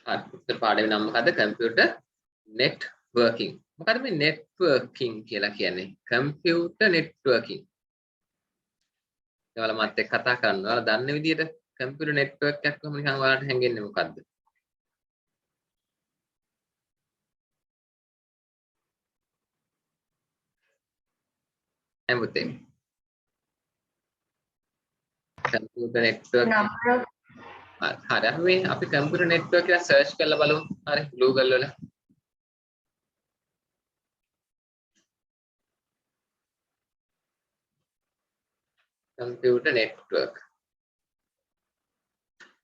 හරි උත්තර පාඩමේ නම මොකද්ද? Computer networking. මොකද්ද මේ නෙට්වර්කින් කියලා කියන්නේ? Computer networking. ඔයාලා මත් එක්ක කතා කරනවා. ඔයාලා දන්න විදිහට කම්පියුටර් නෙට්වර්ක් එකක් කොහොම නිකන් ඔයාලට හැංගෙන්නේ මොකද්ද? එමුතේ කම්පියුටර් නෙට්වර්ක් number of හරි අපි කම්පියුටර් නෙට්වර්ක් එක සර්ච් කරලා බලමු. හරි Google වල කම්පියුටර් නෙට්වර්ක්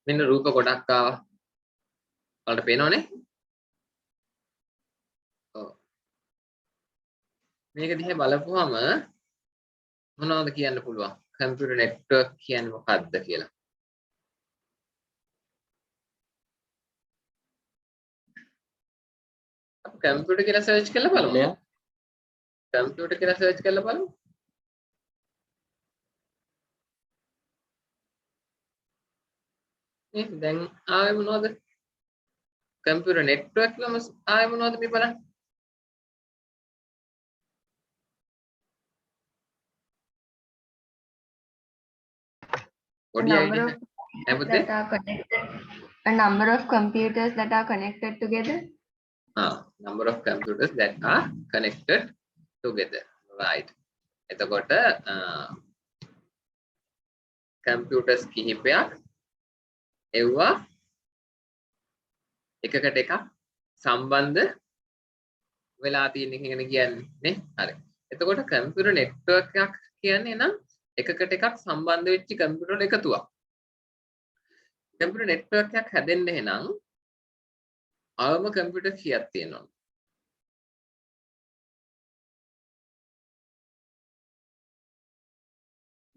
මෙන්න රූප ගොඩක් ආවා. ඔයාලට පේනවනේ? ඔව්. මේක දිහා බලපුවම මොනවද කියන්න පුළුවන්? කම්පියුටර් නෙට්වර්ක් කියන්නේ මොකක්ද කියලා. අපි කම්පියුටර් කියලා සර්ච් කරලා බලමු. කම්පියුටර් කියලා සර්ච් කරලා බලමු. නේ දැන් ආවේ මොනවද? කම්පියුටර් නෙට්වර්ක් එකම ආවේ මොනවද මේ බලන්න. a number of computers that are connected together. Number of computers that are connected together. Right. එතකොට computers කිහිපයක් ඒවා එකකට එකක් සම්බන්ධ වෙලා තියෙන එක කියන්නේ නේ. හරි. එතකොට කම්පියුටර් නෙට්වර්ක් එකක් කියන්නේ නම් එකකට එකක් සම්බන්ධ වෙච්ච කම්පියුටර් එකතුවක්. කම්පියුටර් නෙට්වර්ක් එකක් හැදෙන්න එහෙනම් අවම කම්පියුටර් කීයක් තියෙනවද?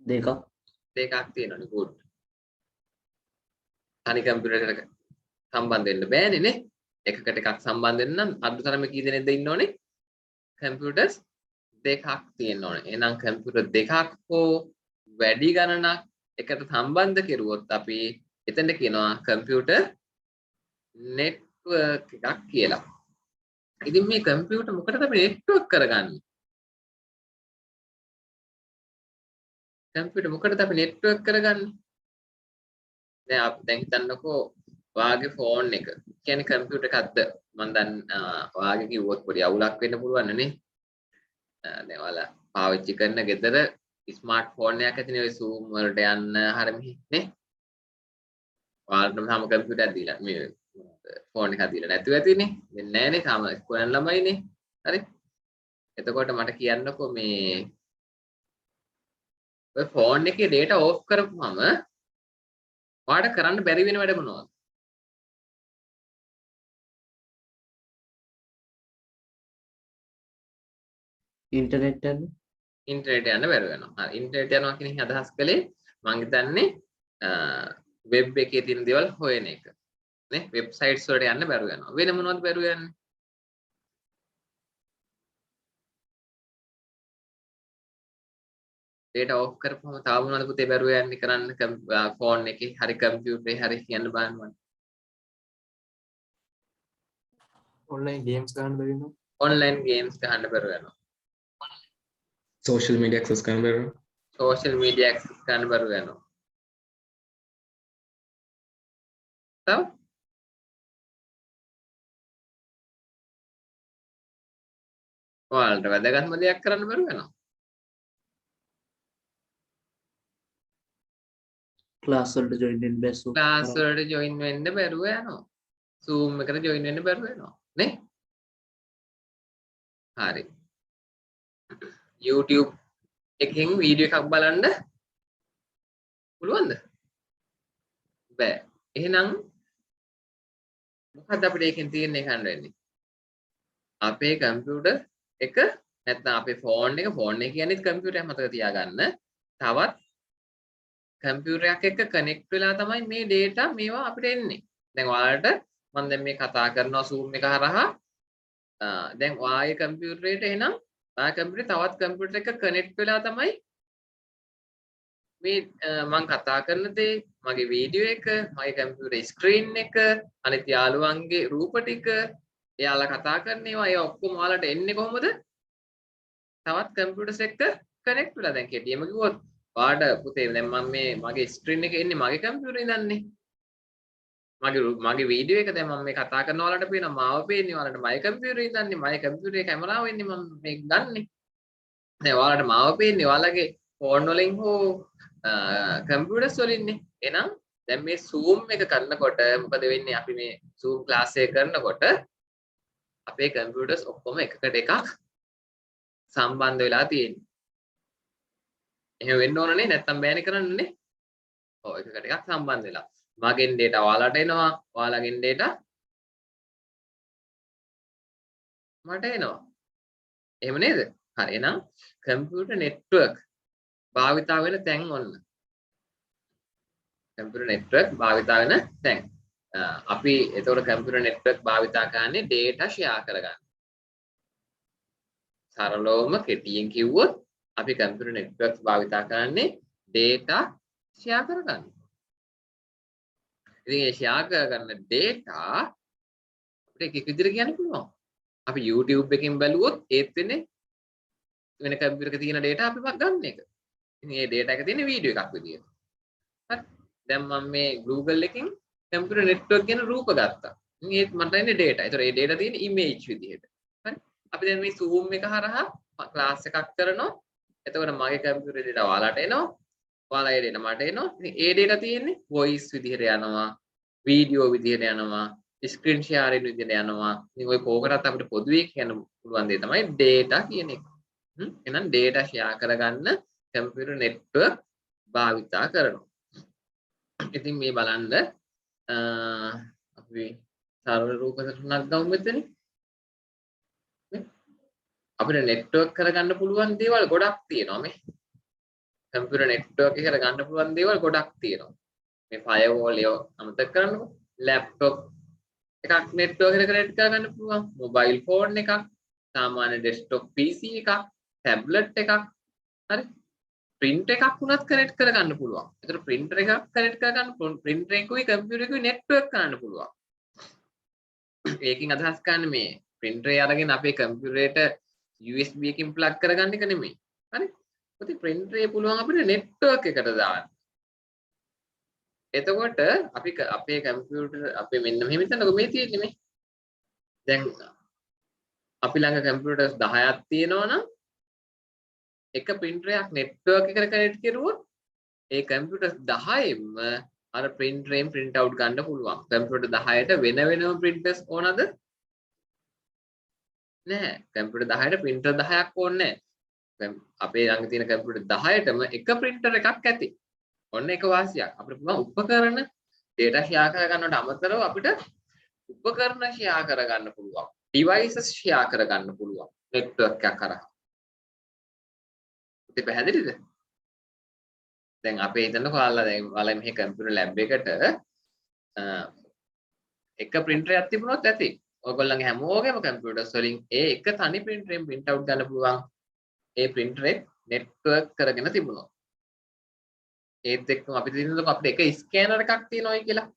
දෙකක් තියෙනවනේ. good. තනි කම්පියුටර් එකකට සම්බන්ධ වෙන්න බෑනේ නේ. එකකට එකක් සම්බන්ධ වෙන්න නම් අඩුතරම කී දෙනෙක්ද ඉන්න ඕනේ? කම්පියුටර්ස් දෙකක් තියෙන්න ඕනේ. එහෙනම් කම්පියුටර් දෙකක් හෝ වැඩි ගණනක් එකට සම්බන්ධ කෙරුවොත් අපි එතනට කියනවා කම්පියුටර් නෙට්වර්ක් එකක් කියලා. ඉතින් මේ කම්පියුටර් මොකටද අපි නෙට්වර්ක් කරගන්නේ? කම්පියුටර් මොකටද අපි නෙට්වර්ක් කරගන්නේ? දැන් හිතන්නකෝ ඔයාගේ ෆෝන් එක කියන්නේ කම්පියුටර් එකක්ද? මම දැන් ඔයාගේ කිව්වොත් පොඩි අවුලක් වෙන්න පුළුවන් නේ. දැන් ඔයාලා පාවිච්චි කරන ගෙදර ස්මාර්ට් ෆෝන් එකක් ඇතිනේ ඔය Zoom වලට යන්න හරිය නේ. ඔයාලටම සම කම්පියුටර් දීලා මේ ෆෝන් එකක් දීලා නැතුව ඇතිනේ. දෙන්නේ නැහනේ සම ස්කෝලන් ළමයිනේ. හරි. එතකොට මට කියන්නකෝ මේ ඔය ෆෝන් එකේ data off කරපුවම ඔයාලට කරන්න බැරි වෙන වැඩ මොනවද? ඉන්ටර්නෙට් යන්න බැරුව වෙනවා. හරි ඉන්ටර්නෙට් යනවා කියන අදහස් කලේ මම හිතන්නේ වෙබ් එකේ තියෙන දේවල් හොයන එක. නේ වෙබ්සයිට්ස් වලට යන්න බැරුව යනවා. වෙන මොනවද බැරුව යන්නේ? data off කරපුවම තව මොනවද පුතේ බැරුව යන්නේ කරන්න ෆෝන් එකේ හරි කම්පියුටරේ හරි කියන්න බලන්න. online games ගන්න බැරි වෙනවා. online games ගන්න බැරුව යනවා. social media access කරන්න බැරුව යනවා. social media access කරන්න බැරුව යනවා. තව ඔයාලට වැදගත්ම දෙයක් කරන්න බැරුව යනවා. class වලට join වෙන්න බැහැ. class වලට join වෙන්න බැරුව යනවා. zoom එකට join වෙන්න බැරුව යනවා නේ. හරි. YouTube එකකින් වීඩියෝ එකක් බලන්න පුළුවන්ද? බෑ. එහෙනම් මොකද අපිට ඒකෙන් තීරණය කරන්න වෙන්නේ? අපේ කම්පියුටර් එක නැත්නම් අපේ ෆෝන් එක කියන්නේ කම්පියුටර් එක මතක තියාගන්න. තවත් කම්පියුටර් එකක් එක්ක කනෙක්ට් වෙලා තමයි මේ data මේවා අපිට එන්නේ. දැන් ඔයාලට මම දැන් මේ කතා කරනවා Zoom එක හරහා. දැන් ඔයාගේ කම්පියුටරේට එහෙනම් ඔයාගේ කම්පියුටරේ තවත් කම්පියුටර් එකක කනෙක්ට් වෙලා තමයි මේ මම කතා කරන දේ මගේ වීඩියෝ එක මගේ කම්පියුටර් ස්ක්‍රීන් එක අනිත් යාළුවන්ගේ රූප ටික එයාලා කතා කරන ඒවා ඒ ඔක්කොම ඔයාලට එන්නේ කොහොමද තවත් කම්පියුටර්ස් එක්ක කනෙක්ට් වෙලා දැන් කෙටියෙම කිව්වොත් ඔයාලට පුතේ දැන් මම මේ මගේ ස්ක්‍රීන් එකේ එන්නේ මගේ කම්පියුටරේ ඉඳන්නේ මගේ වීඩියෝ එක දැන් මම මේ කතා කරන ඔයාලට පේනවා මාව පේන්නේ ඔයාලට මගේ කම්පියුටරේ ඉඳන්නේ මගේ කම්පියුටරේ කැමරාව එන්නේ මම මේක ගන්නෙ දැන් ඔයාලට මාව පේන්නේ ඔයාලගේ ෆෝන් වලින් හෝ කම්පියුටර්ස් වලින්නේ එහෙනම් දැන් මේ zoom එක කරනකොට මොකද වෙන්නේ අපි මේ zoom class එක කරනකොට අපේ කම්පියුටර්ස් ඔක්කොම එකකට එකක් සම්බන්ධ වෙලා තියෙන්නේ එහෙම වෙන්න ඕනනේ නැත්තම් බෑනේ කරන්නනේ ඔව් එකකට එකක් සම්බන්ධ වෙලා මගෙන් data ඔයාලට එනවා ඔයාලගෙන් data මට එනවා එහෙම නේද හරි එහෙනම් කම්පියුටර් නෙට්වර්ක් භාවිතා වෙන තැන් ඔන්න කම්පියුටර් නෙට්වර්ක් භාවිතා වෙන තැන් අපි එතකොට කම්පියුටර් නෙට්වර්ක් භාවිතා කරන්නේ data share කරගන්න සරලවම කෙටියෙන් කිව්වොත් අපි කම්පියුටර් නෙට්වර්ක්ස් භාවිතා කරන්නේ data share කරගන්න ඉතින් ඒ share කරගන්න data අපිට එක විදිහට කියන්න පුළුවන් අපි YouTube එකකින් බැලුවොත් ඒත් වෙන්නේ වෙන කම්පියුටර් එකක තියෙන data අපි ගන්න එක ඉතින් මේ data එක තියෙන වීඩියෝ එකක් විදියට හරි දැන් මම මේ Google එකෙන් කම්පියුටර් නෙට්වර්ක් ගැන රූප ගත්තා ඉතින් ඒත් මට එන්නේ data ඒතර ඒ data තියෙන image විදියට හරි අපි දැන් මේ zoom එක හරහා ක්ලාස් එකක් කරනවා එතකොට මගේ කම්පියුටර් data ඔයාලට එනවා ඔයාලා ඒ data මට එනවා ඉතින් ඒ data තියෙන්නේ voice විදියට යනවා වීඩියෝ විදියට යනවා ස්ක්‍රීන් ෂෙයාරින් විදියට යනවා ඉතින් ඔය කෝකටත් අපිට පොදුවේ කියන්න පුළුවන් දේ තමයි data කියන එක එහෙනම් data share කරගන්න කම්පියුටර් නෙට්වර්ක් භාවිතා කරනවා ඉතින් මේ බලන්න අපි සරල රූප සටහනක් ගමු මෙතන අපිට නෙට්වර්ක් කරගන්න පුළුවන් දේවල් ගොඩක් තියෙනවා මේ කම්පියුටර් නෙට්වර්ක් එක කරගන්න පුළුවන් දේවල් ගොඩක් තියෙනවා මේ ෆයර්වෝල් එක අමතක කරන්නකො ලැප්ටොප් එකක් නෙට්වර්ක් එකට කනෙක්ට් කරගන්න පුළුවන් මොබයිල් ෆෝන් එකක් සාමාන්‍ය ඩෙස්ක්ටොප් PC එකක් ටැබ්ලට් එකක් හරි printer එකක් වුණත් කනෙක්ට් කරගන්න පුළුවන්. ඒතර printer එකක් කනෙක්ට් කරගන්න printer එකකුයි computer එකකුයි network කරන්න පුළුවන්. ඒකෙන් අදහස් කරන්නේ මේ printer එක අරගෙන අපේ computer එකට USB එකකින් plug කරගන්න එක නෙමෙයි. හරි? ඉතින් printer එක පුළුවන් අපිට network එකට දාන්න. එතකොට අපි අපේ computer අපේ මෙන්න මෙහෙම හිතන්නකො මේ තියෙන්නේ මේ. දැන් අපි ළඟ computers 10ක් තියෙනවා නම් එක printer එකක් network එකට connect කරුවොත් ඒ computers 10ෙම අර printer එකෙන් print out ගන්න පුළුවන්. computer 10ට වෙන වෙනම printers ඕනද? නෑ. computer 10ට printer 10ක් ඕනේ නෑ. අපේ ළඟ තියෙන computer 10ටම එක printer එකක් ඇති. ඔන්න එක වාසියක්. අපිට පුළුවන් උපකරණ data share කරගන්නවට අමතරව අපිට උපකරණ share කරගන්න පුළුවන්. devices share කරගන්න පුළුවන් network එකක් කරා. ඉතින් පැහැදිලිද? දැන් අපේ හිතන්නකෝ ඔයාලා මෙහි computer lab එකට එක printer එකක් තිබුණොත් ඇති. ඔයගොල්ලන්ගේ හැමෝගෙම computers වලින් ඒ එක තනි printer එකෙන් print out ගන්න පුළුවන්. ඒ printer එක network කරගෙන තිබුණොත්. ඒත් එක්කම අපි හිතන්නකෝ අපිට එක scanner එකක් තියෙනවායි කියලා.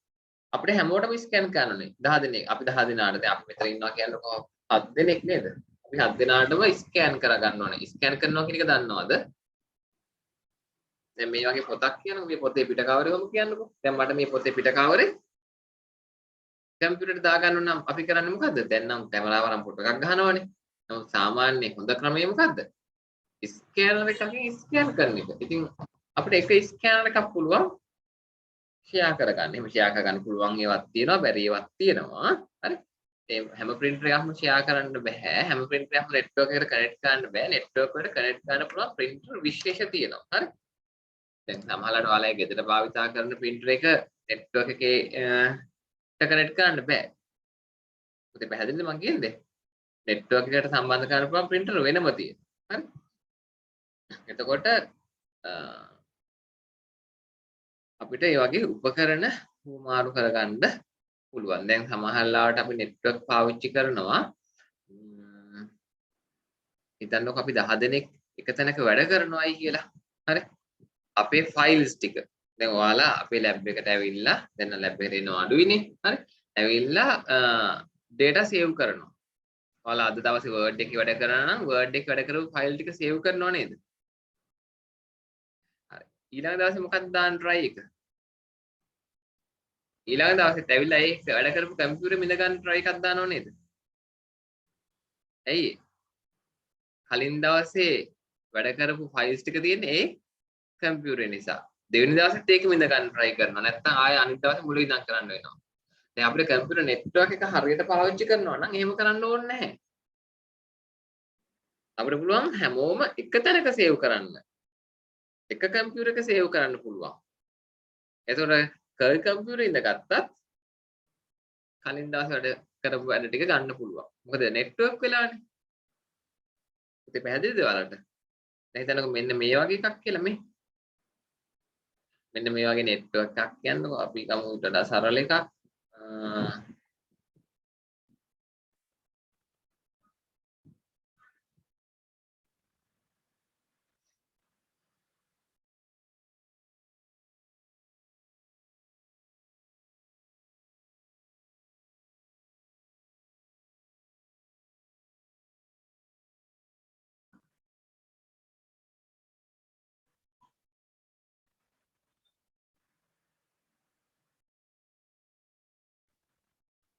අපිට හැමෝටම ස්කෑන් කරන්න ඕනේ 10 දෙනෙක්. අපි 10 දෙනාට දැන් අපි මෙතන ඉන්නවා කියන්නකෝ 7 දෙනෙක් නේද? අපි 7 දෙනාටම ස්කෑන් කරගන්න ඕනේ. ස්කෑන් කරනවා කියන එක දන්නවද? දැන් මේ වගේ පොතක් කියනකො මේ පොතේ පිට කවරේම කියන්නකෝ. දැන් මට මේ පොතේ පිට කවරේ කම්පියුටර් දාගන්න නම් අපි කරන්නේ මොකද්ද? දැන් නම් කැමරාව වරන් ෆොටෝ එකක් ගන්නවනේ. නමුත් සාමාන්‍ය හොඳ ක්‍රමය මොකද්ද? ස්කෑනර් එකකින් ස්කෑන් කරන එක. ඉතින් අපිට එක ස්කෑනර් එකක් පුළුවන් ෂෙයා කරගන්න. එහෙම ෂෙයා කරගන්න පුළුවන් ඒවත් තියෙනවා, බැරි ඒවත් තියෙනවා. හරි? ඒ හැම printer එකක්ම ෂෙයා කරන්න බෑ. හැම printer එකක්ම network එකට connect කරන්න බෑ. network එකට connect කරන්න පුළුවන් printer විශේෂ තියෙනවා. හරි? දැන් සමහරවිට ඔයාලගේ ගෙදර භාවිතා කරන printer එක network එකේ connect කරන්න බෑ. මොකද පැහැදිලිද මම කියන්නේ? network එකට සම්බන්ධ කරන්න පුළුවන් printer වෙනම තියෙනවා. හරි? එතකොට අපිට ඒ වගේ උපකරණ හුමාරු කරගන්න පුළුවන්. දැන් සමහර ලාවට අපි network පාවිච්චි කරනවා. හිතන්නකො අපි 10 දෙනෙක් එක තැනක වැඩ කරනවායි කියලා. හරි? අපේ ෆයිල්ස් ටික. දැන් ඔයාලා අපේ ලැබ් එකට ඇවිල්ලා දැන් ලැබ් එකට එනවා අඩුයිනේ. හරි. ඇවිල්ලා data save කරනවා. ඔයාලා අද දවසේ Word එකේ වැඩ කරනවා නම් Word එකේ වැඩ කරපු ෆයිල් ටික save කරනව නේද? හරි. ඊළඟ දවසේ මොකක්ද දාන්න try එක? ඊළඟ දවසෙත් ඇවිල්ලා ඒ වැඩ කරපු කම්පියුටර් මිද ගන්න try එකක් දානව නේද? ඇයි? කලින් දවසේ වැඩ කරපු ෆයිල්ස් ටික තියෙන්නේ ඒ කම්පියුටර් නිසා. දෙවෙනි දවසෙත් ඒක මිද ගන්න try කරනවා. නැත්නම් ආයෙ අනිත් දවසේ මුල ඉඳන් කරන්න වෙනවා. දැන් අපේ කම්පියුටර් නෙට්වර්ක් එක හරියට පාවිච්චි කරනවා නම් එහෙම කරන්න ඕනේ නැහැ. අපිට පුළුවන් හැමෝම එක තැනක සේව් කරන්න. එක කම්පියුටර් එක සේව් කරන්න පුළුවන්. එතකොට කර්ල් කම්පියුටර් ඉඳගත්තත් කලින් දවස් වැඩ කරපු වැඩ ටික ගන්න පුළුවන්. මොකද නෙට්වර්ක් වෙලානේ. ඉතින් පැහැදිලිද ඔයාලට? දැන් හිතන්නකෝ මෙන්න මේ වගේ එකක් කියලා මේ. මෙන්න මේ වගේ නෙට්වර්ක් එකක් කියන්නකෝ අපි ගමු ඊට වඩා සරල එකක්.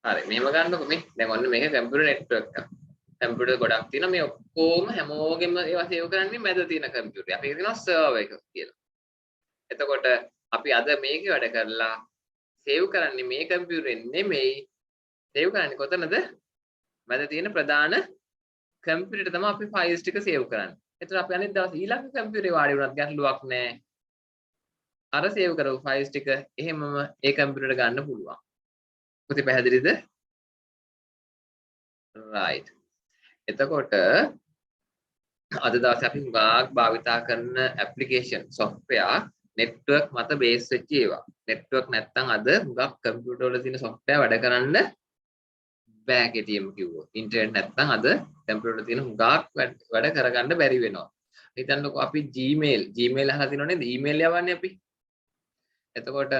හරි මෙහෙම ගන්නකො මේ දැන් ඔන්න මේක කම්පියුටර් නෙට්වර්ක් එකක්. කම්පියුටර් ගොඩක් තියෙනවා මේ ඔක්කොම හැමෝගෙම ඒවා සේව් කරන්නේ මැද තියෙන කම්පියුටර්. අපි ඒක කියනවා සර්වර් එක කියලා. එතකොට අපි අද මේකේ වැඩ කරලා සේව් කරන්නේ මේ කම්පියුටරෙන් නෙමෙයි. සේව් කරන්නේ කොතනද? මැද තියෙන ප්‍රධාන කම්පියුටරේට තමයි අපි ෆයිල්ස් ටික සේව් කරන්නේ. එතකොට අපි අනිත් දවසේ ඊළඟ කම්පියුටරේ වාඩි වුණත් ගැටලුවක් නැහැ. අර සේව් කරපු ෆයිල්ස් ටික එහෙමම ඒ කම්පියුටරේට ගන්න පුළුවන්. පුතේ පැහැදිලිද? right. එතකොට අද දවසේ අපි හුඟක් භාවිතා කරන ඇප්ලිකේෂන් software network මත බේස් වෙච්ච ඒවා. network නැත්තම් අද හුඟක් කම්පියුටර් වල තියෙන software වැඩ කරන්න බෑ කෙටියෙම කිව්වොත්. ඉන්ටර්නෙට් නැත්තම් අද කම්පියුටර් වල තියෙන හුඟක් වැඩ කරගන්න බැරි වෙනවා. හිතන්නකෝ අපි Gmail අහලා තියෙනව නේද? email යවන්නේ අපි. එතකොට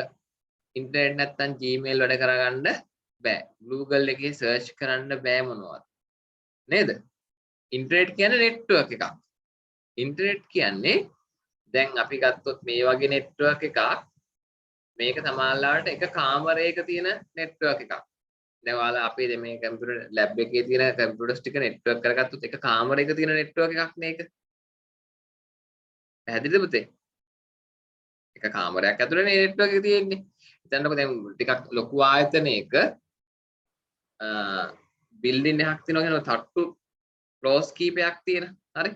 ඉන්ටර්නෙට් නැත්තම් Gmail වැඩ කරගන්න බෑ. Google එකේ search කරන්න බෑ මොනවද? නේද? ඉන්ටර්නෙට් කියන්නේ නෙට්වර්ක් එකක්. ඉන්ටර්නෙට් කියන්නේ දැන් අපි ගත්තොත් මේ වගේ නෙට්වර්ක් එකක්. මේක සමානලාට එක කාමරයක තියෙන නෙට්වර්ක් එකක්. දැන් ඔයාලා අපේ මේ කම්පියුටර් ලැබ් එකේ තියෙන කම්පියුටර්ස් ටික නෙට්වර්ක් කරගත්තොත් එක කාමරයක තියෙන නෙට්වර්ක් එකක් මේක. පැහැදිලිද පුතේ? එක කාමරයක් ඇතුලේ නෙට්වර්ක් එක තියෙන්නේ. හිතන්නකෝ දැන් ටිකක් ලොකු ආයතනයක බිල්ඩින් එකක් තියෙනවා කියනවා තට්ටු ෆ්ලෝස් කීපයක් තියෙන. හරි.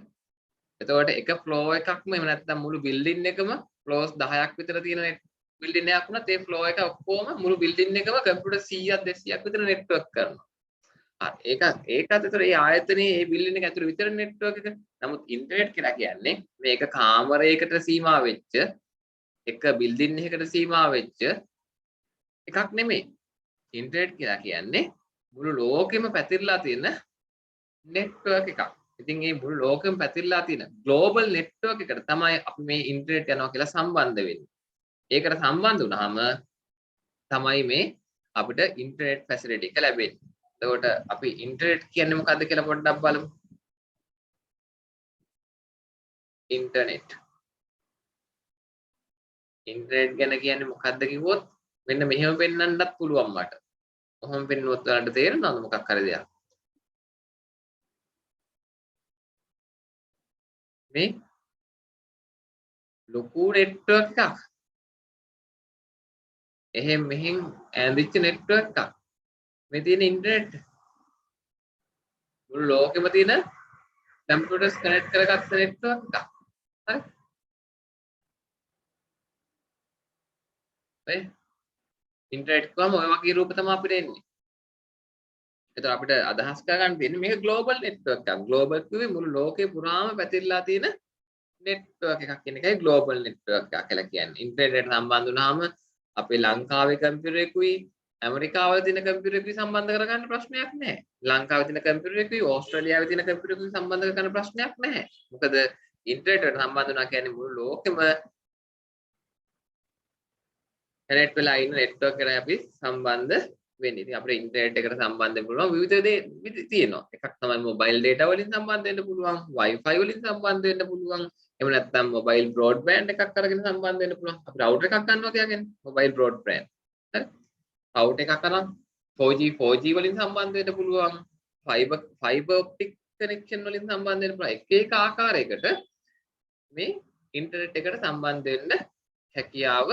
එතකොට එක ෆ්ලෝ එකක්ම එහෙම නැත්නම් මුළු බිල්ඩින් එකම ෆ්ලෝස් 10ක් විතර තියෙන බිල්ඩින් එකක් වුණත් ඒ ෆ්ලෝ එක ඔක්කොම මුළු බිල්ඩින් එකම කම්පියුටර් 100ක් 200ක් විතර නෙට්වර්ක් කරනවා. හරි. ඒකත් ඒතර ඒ ආයතනයේ ඒ බිල්ඩින් එක ඇතුළේ විතර නෙට්වර්ක් එක. නමුත් ඉන්ටර්නෙට් කියලා කියන්නේ මේක කාමරයකට සීමා වෙච්ච එක බිල්ඩින් එකකට සීමා වෙච්ච එකක් නෙමෙයි. ඉන්ටර්නෙට් කියලා කියන්නේ මුළු ලෝකෙම පැතිරලා තියෙන නෙට්වර්ක් එකක්. ඉතින් මේ මුළු ලෝකෙම පැතිරලා තියෙන ග්ලෝබල් නෙට්වර්ක් එකට තමයි අපි මේ ඉන්ටර්නෙට් යනවා කියලා සම්බන්ධ වෙන්නේ. ඒකට සම්බන්ධ වුණාම තමයි මේ අපිට ඉන්ටර්නෙට් ෆැසිලිටි එක ලැබෙන්නේ. එතකොට අපි ඉන්ටර්නෙට් කියන්නේ මොකද්ද කියලා පොඩ්ඩක් බලමු. ඉන්ටර්නෙට් ගැන කියන්නේ මොකද්ද කිව්වොත් මෙන්න මෙහෙම පෙන්වන්නත් පුළුවන් මට. කොහොම පෙන්වුවොත් ඔයාලට තේරෙනවද මොකක් හරි දෙයක්? මේ ලොකු නෙට්වර්ක් එකක්. එහෙන් මෙහෙන් ඇඳිච්ච නෙට්වර්ක් එකක්. මේ තියෙන ඉන්ටර්නෙට් මුළු ලෝකෙම තියෙන කම්පියුටර්ස් කනෙක්ට් කරගත්ත නෙට්වර්ක් එකක්. හරි. right ඉන්ටර්නෙට් කොහම ඔය වගේ රූප තමයි අපිට එන්නේ. ඒතර අපිට අදහස් කරගන්න තියෙන්නේ මේක ග්ලෝබල් නෙට්වර්ක් එකක්. ග්ලෝබල් කිව්වේ මුළු ලෝකේ පුරාම පැතිරලා තියෙන නෙට්වර්ක් එකක් කියන එකයි ග්ලෝබල් නෙට්වර්ක් එක කියලා කියන්නේ. ඉන්ටර්නෙට් සම්බන්ධ වුණාම අපේ ලංකාවේ කම්පියුටර් එකකුයි ඇමරිකාවේ තියෙන කම්පියුටර් එකකුයි සම්බන්ධ කරගන්න ප්‍රශ්නයක් නැහැ. ලංකාවේ තියෙන කම්පියුටර් එකකුයි ඕස්ට්‍රේලියාවේ තියෙන කම්පියුටර් එකකුයි සම්බන්ධ කරගන්න ප්‍රශ්නයක් නැහැ. මොකද ඉන්ටර්නෙට් සම්බන්ධ වුණා කියන්නේ මුළු ලෝකෙම කනෙක්ට් වෙලා ඉන්න network එකට අපි සම්බන්ධ වෙන්නේ. ඉතින් අපිට ඉන්ටර්නෙට් එකට සම්බන්ධ වෙන්න පුළුවන් විවිධ දේ තියෙනවා. එකක් තමයි මොබයිල් data වලින් සම්බන්ධ වෙන්න පුළුවන්, Wi-Fi වලින් සම්බන්ධ වෙන්න පුළුවන්. එහෙම නැත්නම් මොබයිල් බ්‍රෝඩ්බෑන්ඩ් එකක් අරගෙන සම්බන්ධ වෙන්න පුළුවන්. අපි රවුටර් එකක් ගන්නවා කියන්නේ මොබයිල් බ්‍රෝඩ්බෑන්ඩ්. හරි. රවුටර් එකක් අරන් 4G වලින් සම්බන්ධ වෙන්න පුළුවන්. ෆයිබර් ඔප්ටික් කනෙක්ෂන් වලින් සම්බන්ධ වෙන්න පුළුවන්. එක ආකාරයකට මේ ඉන්ටර්නෙට් එකට සම්බන්ධ වෙන්න හැකියාව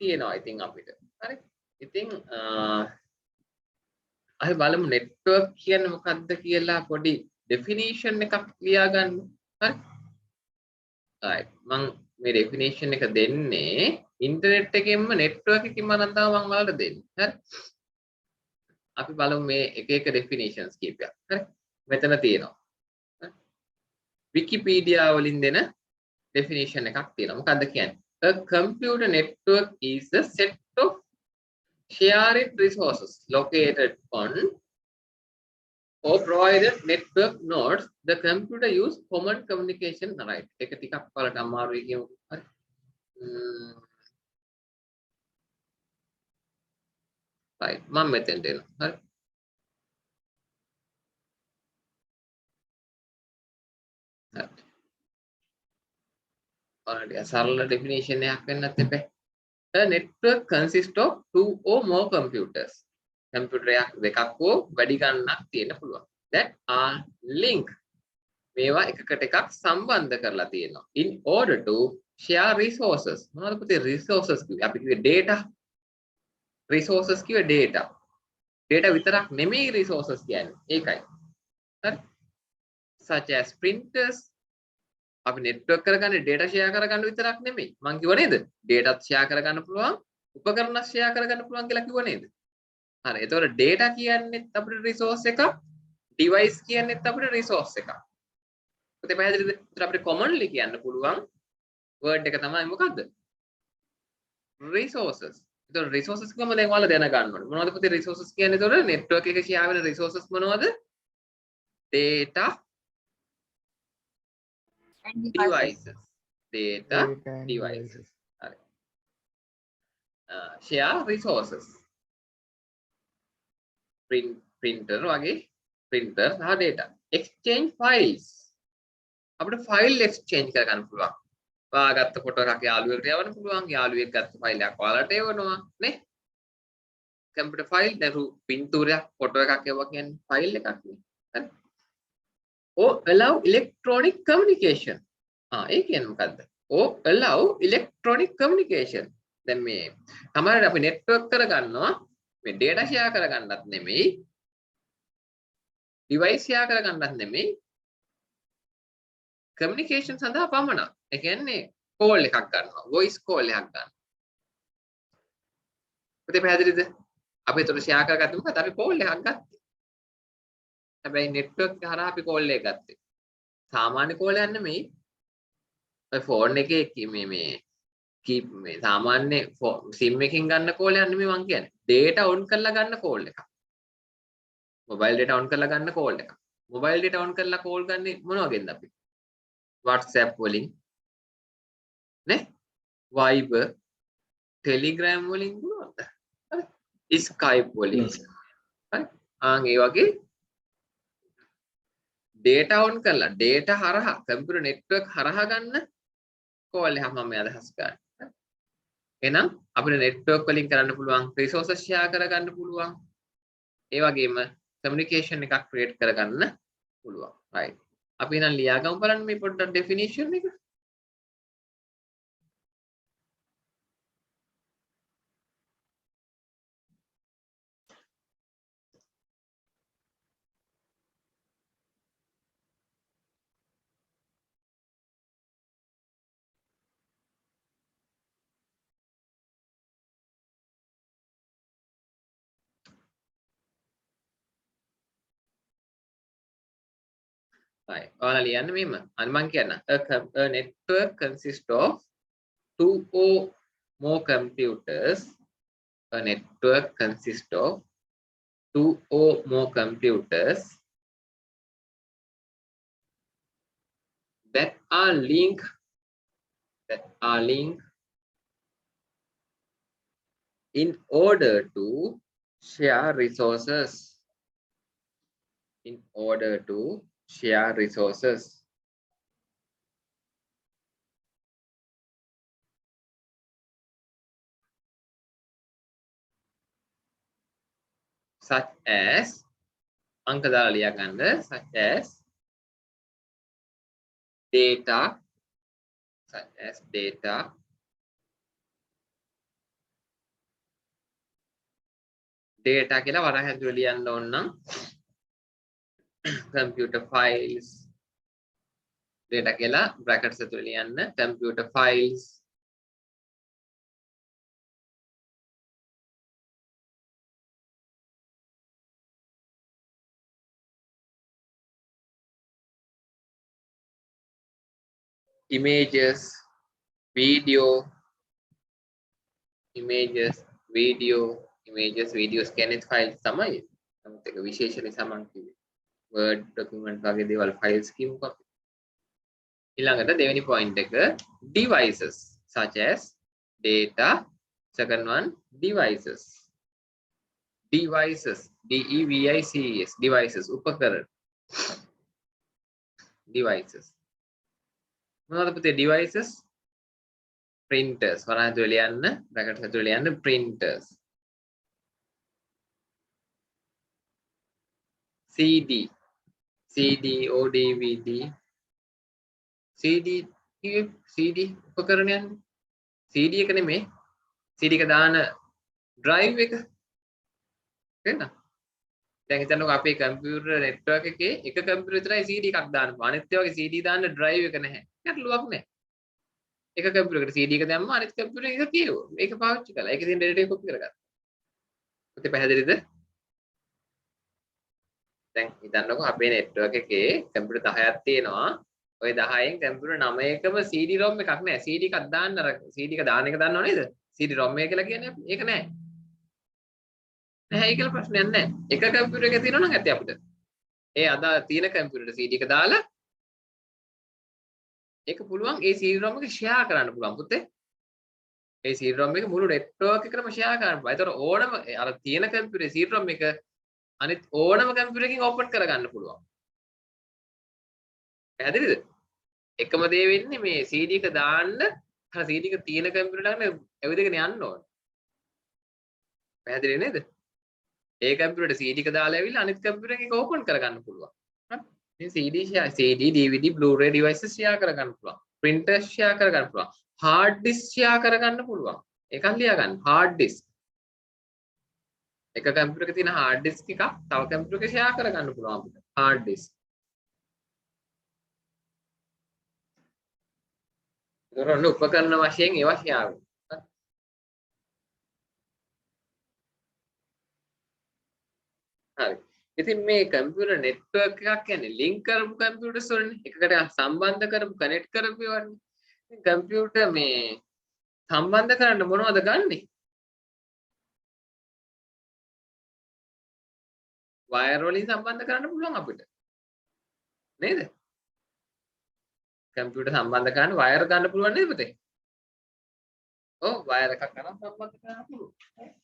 තියෙනවා ඉතින් අපිට. හරි. ඉතින් අපි බලමු network කියන්නේ මොකක්ද කියලා පොඩි definition එකක් ලියා ගන්න. හරි. right. මම මේ definition එක දෙන්නේ ඉන්ටර්නෙට් එකෙන්ම network එකකින්ම නම් තමයි මම ඔයාලට දෙන්නේ. හරි. අපි බලමු මේ එක definitions කීපයක්. හරි. මෙතන තියෙනවා. Wikipedia වලින් දෙන definition එකක් තියෙනවා. මොකක්ද කියන්නේ? A computer network is a set of shared resources located on or provided network nodes. The computer use common communication. Right. එක ටිකක් වලට අමාරුයි කියමු. හරි. right. මම මෙතෙන්ට එනවා. හරි. already සරල definition එකක් වෙන්නත් එපා. A network consists of two or more computers. computer එකක් දෙකක් හෝ වැඩි ගණනක් තියෙන්න පුළුවන්. that are linked. මේවා එකකට එකක් සම්බන්ධ කරලා තියෙනවා. in order to share resources. මොනවද පුතේ resources කිව්වේ? අපි කිව්වේ data. resources කිව්වේ data. data විතරක් නෙමෙයි resources කියන්නේ. ඒකයි. හරි. such as printers. අපි network කරගන්නේ data share කරගන්න විතරක් නෙමෙයි. මම කිව්ව නේද? data share කරගන්න පුළුවන්, උපකරණ share කරගන්න පුළුවන් කියලා කිව්ව නේද? හරි. එතකොට data කියන්නේත් අපිට resource එකක්, device කියන්නේත් අපිට resource එකක්. පුතේ පැහැදිලිද? ඒතර අපිට commonly කියන්න පුළුවන් word එක තමයි මොකද්ද? resources. එතකොට resources කොහොම දැන් ඔයාලා දැනගන්න ඕනේ. මොනවද පුතේ resources කියන්නේ? එතකොට network එකේ share වෙන resources මොනවද? data And devices. Data devices. Right. Share resources. Printer වගේ printer සහ data. Exchange files. අපිට file exchange කරගන්න පුළුවන්. ඔයා ගත්ත ෆොටෝ එකක් යාළුවෙකුට යවන්න පුළුවන්. යාළුවෙක් ගත්ත ෆයිල් එකක් ඔයාලට එවනවා නේ. කම්පියුටර් ෆයිල් දරු පින්තූරයක් ෆොටෝ එකක් එවුවා කියන්නේ ෆයිල් එකක් නේ. හරි. or allow electronic communication. ඒ කියන්නේ මොකද්ද? or allow electronic communication. දැන් මේ තමයි අපි network කරගන්නවා මේ data share කරගන්නත් නෙමෙයි device share කරගන්නත් නෙමෙයි communication සඳහා පමණක්. ඒ කියන්නේ call එකක් ගන්නවා voice call එකක් ගන්නවා. පුතේ පැහැදිලිද? අපි ඒතර share කරගත්තේ මොකද? අපි call එකක් ගත්තේ. හැබැයි network එක හරහා අපි call එක ගත්තේ. සාමාන්‍ය call එකක් නෙමෙයි. ඔය phone එකේ මේ සාමාන්‍ය SIM එකකින් ගන්න call එකක් නෙමෙයි මං කියන්නේ. data on කරලා ගන්න call එකක්. mobile data on කරලා ගන්න call එකක්. mobile data on කරලා call ගන්නේ මොන වගේද අපි? WhatsApp වලින් නේ? Viber, Telegram වලින් දුවනද? හරි. Skype වලින්. හරි. ඒ වගේ data on කරලා data හරහා computer network හරහා ගන්න call එකක් මම අදහස් ගන්න. එහෙනම් අපිට network වලින් කරන්න පුළුවන් resources share කරගන්න පුළුවන්. ඒ වගේම communication එකක් create කරගන්න පුළුවන්. right. අපි එහෙනම් ලියාගමු බලන්න මේ පොඩ්ඩක් definition එක. right. ඔයාලා ලියන්න මෙහෙම. අර මං කියන්න. A network consists of two or more computers. A network consists of two or more computers that are linked in order to share resources. In order to share resources. Such as අංක දාලා ලියා ගන්න, such as data, such as data, data කියලා වරහන් ඇතුළේ ලියන්න ඕන නම් computer files, data කියලා brackets ඇතුළේ ලියන්න, computer files, images, video, images, videos කියන්නේ files තමයි. නමුත් ඒක විශේෂණ සමන් කිව්වේ. Word document වගේ දේවල් files කියමුකෝ අපි. ඊළඟට දෙවෙනි point එක devices such as data. Second one devices. Devices, devices, devices, උපකරණ. Devices. මොනවද පුතේ devices? Printers. වරහන් ඇතුළේ ලියන්න, brackets ඇතුළේ ලියන්න printers. CD, CD or DVD. CD උපකරණයන්. CD එක නෙමෙයි. CD එක දාන drive එක. තේරෙනවද? දැන් හිතන්නකෝ අපේ කම්පියුටර් network එකේ එක කම්පියුටර් විතරයි CD එකක් දාන්න පුළුවන්. අනිත් ඒවාගේ CD දාන්න drive එක නැහැ. ගැටලුවක් නැහැ. එක කම්පියුටර් එකට CD එක දැම්මා අනිත් කම්පියුටර් එක කියෙව්වා. මේක පාවිච්චි කළා. ඒකේ තියෙන data එක copy කරගත්තා. ඔතේ පැහැදිලිද? දැන් හිතන්නකෝ අපේ network එකේ කම්පියුටර් 10ක් තියෙනවා. ඔය 10න් කම්පියුටර් 9කම CD-ROM එකක් නැහැ. CD එකක් දාන්න අර CD එක දාන එක දන්නව නේද? CD-ROM එක කියලා කියන්නේ අපි. ඒක නැහැ. නැහැ ඒක කියලා ප්‍රශ්නයක් නැහැ. එක කම්පියුටර් එකක තියෙනවා නම් ඇත්තේ අපිට. ඒ අද තියෙන කම්පියුටර් CD එක දාලා ඒක පුළුවන් ඒ CD-ROM එක share කරන්න පුළුවන් පුතේ. ඒ CD-ROM එක මුළු network එකකම share කරන්න පුළුවන්. ඒතර ඕනම අර තියෙන කම්පියුටරේ CD-ROM එක අනිත් ඕනම කම්පියුටර් එකකින් ඕපන් කරගන්න පුළුවන්. පැහැදිලිද? එකම දේ වෙන්නේ මේ CD එක දාන්න අර CD එක තියෙන කම්පියුටර් ළඟ ඇවිදගෙන යන්න ඕන. පැහැදිලි නේද? ඒ කම්පියුටරේ CD එක දාලා ඇවිල්ලා අනිත් කම්පියුටර් එකක ඕපන් කරගන්න පුළුවන්. හරි? මේ CD, DVD, Blu-ray devices share කරගන්න පුළුවන්. Printers share කරගන්න පුළුවන්. Hard disk share කරගන්න පුළුවන්. ඒකත් ලියා ගන්න. Hard disk. එක කම්පියුටර් එකේ තියෙන hard disk එකක් තව කම්පියුටර් එකක share කරගන්න පුළුවන් අපිට. Hard disk. ඒතරොන්න උපකරණ වශයෙන් ඒවා share වෙනවා. හරි. ඉතින් මේ කම්පියුටර් නෙට්වර්ක් එකක් කියන්නේ ලින්ක් කරපු කම්පියුටර්ස් වලනේ. එකකට සම්බන්ධ කරපු කනෙක්ට් කරපු ඒවානේ. ඉතින් කම්පියුටර් මේ සම්බන්ධ කරන්න මොනවද ගන්නෙ? වයර් වලින් සම්බන්ධ කරන්න පුළුවන් අපිට. නේද? කම්පියුටර් සම්බන්ධ කරන්න වයර් ගන්න පුළුවන් නේද පුතේ? ඔව් වයර් එකක් ගන්න සම්බන්ධ කරන්න පුළුවන්.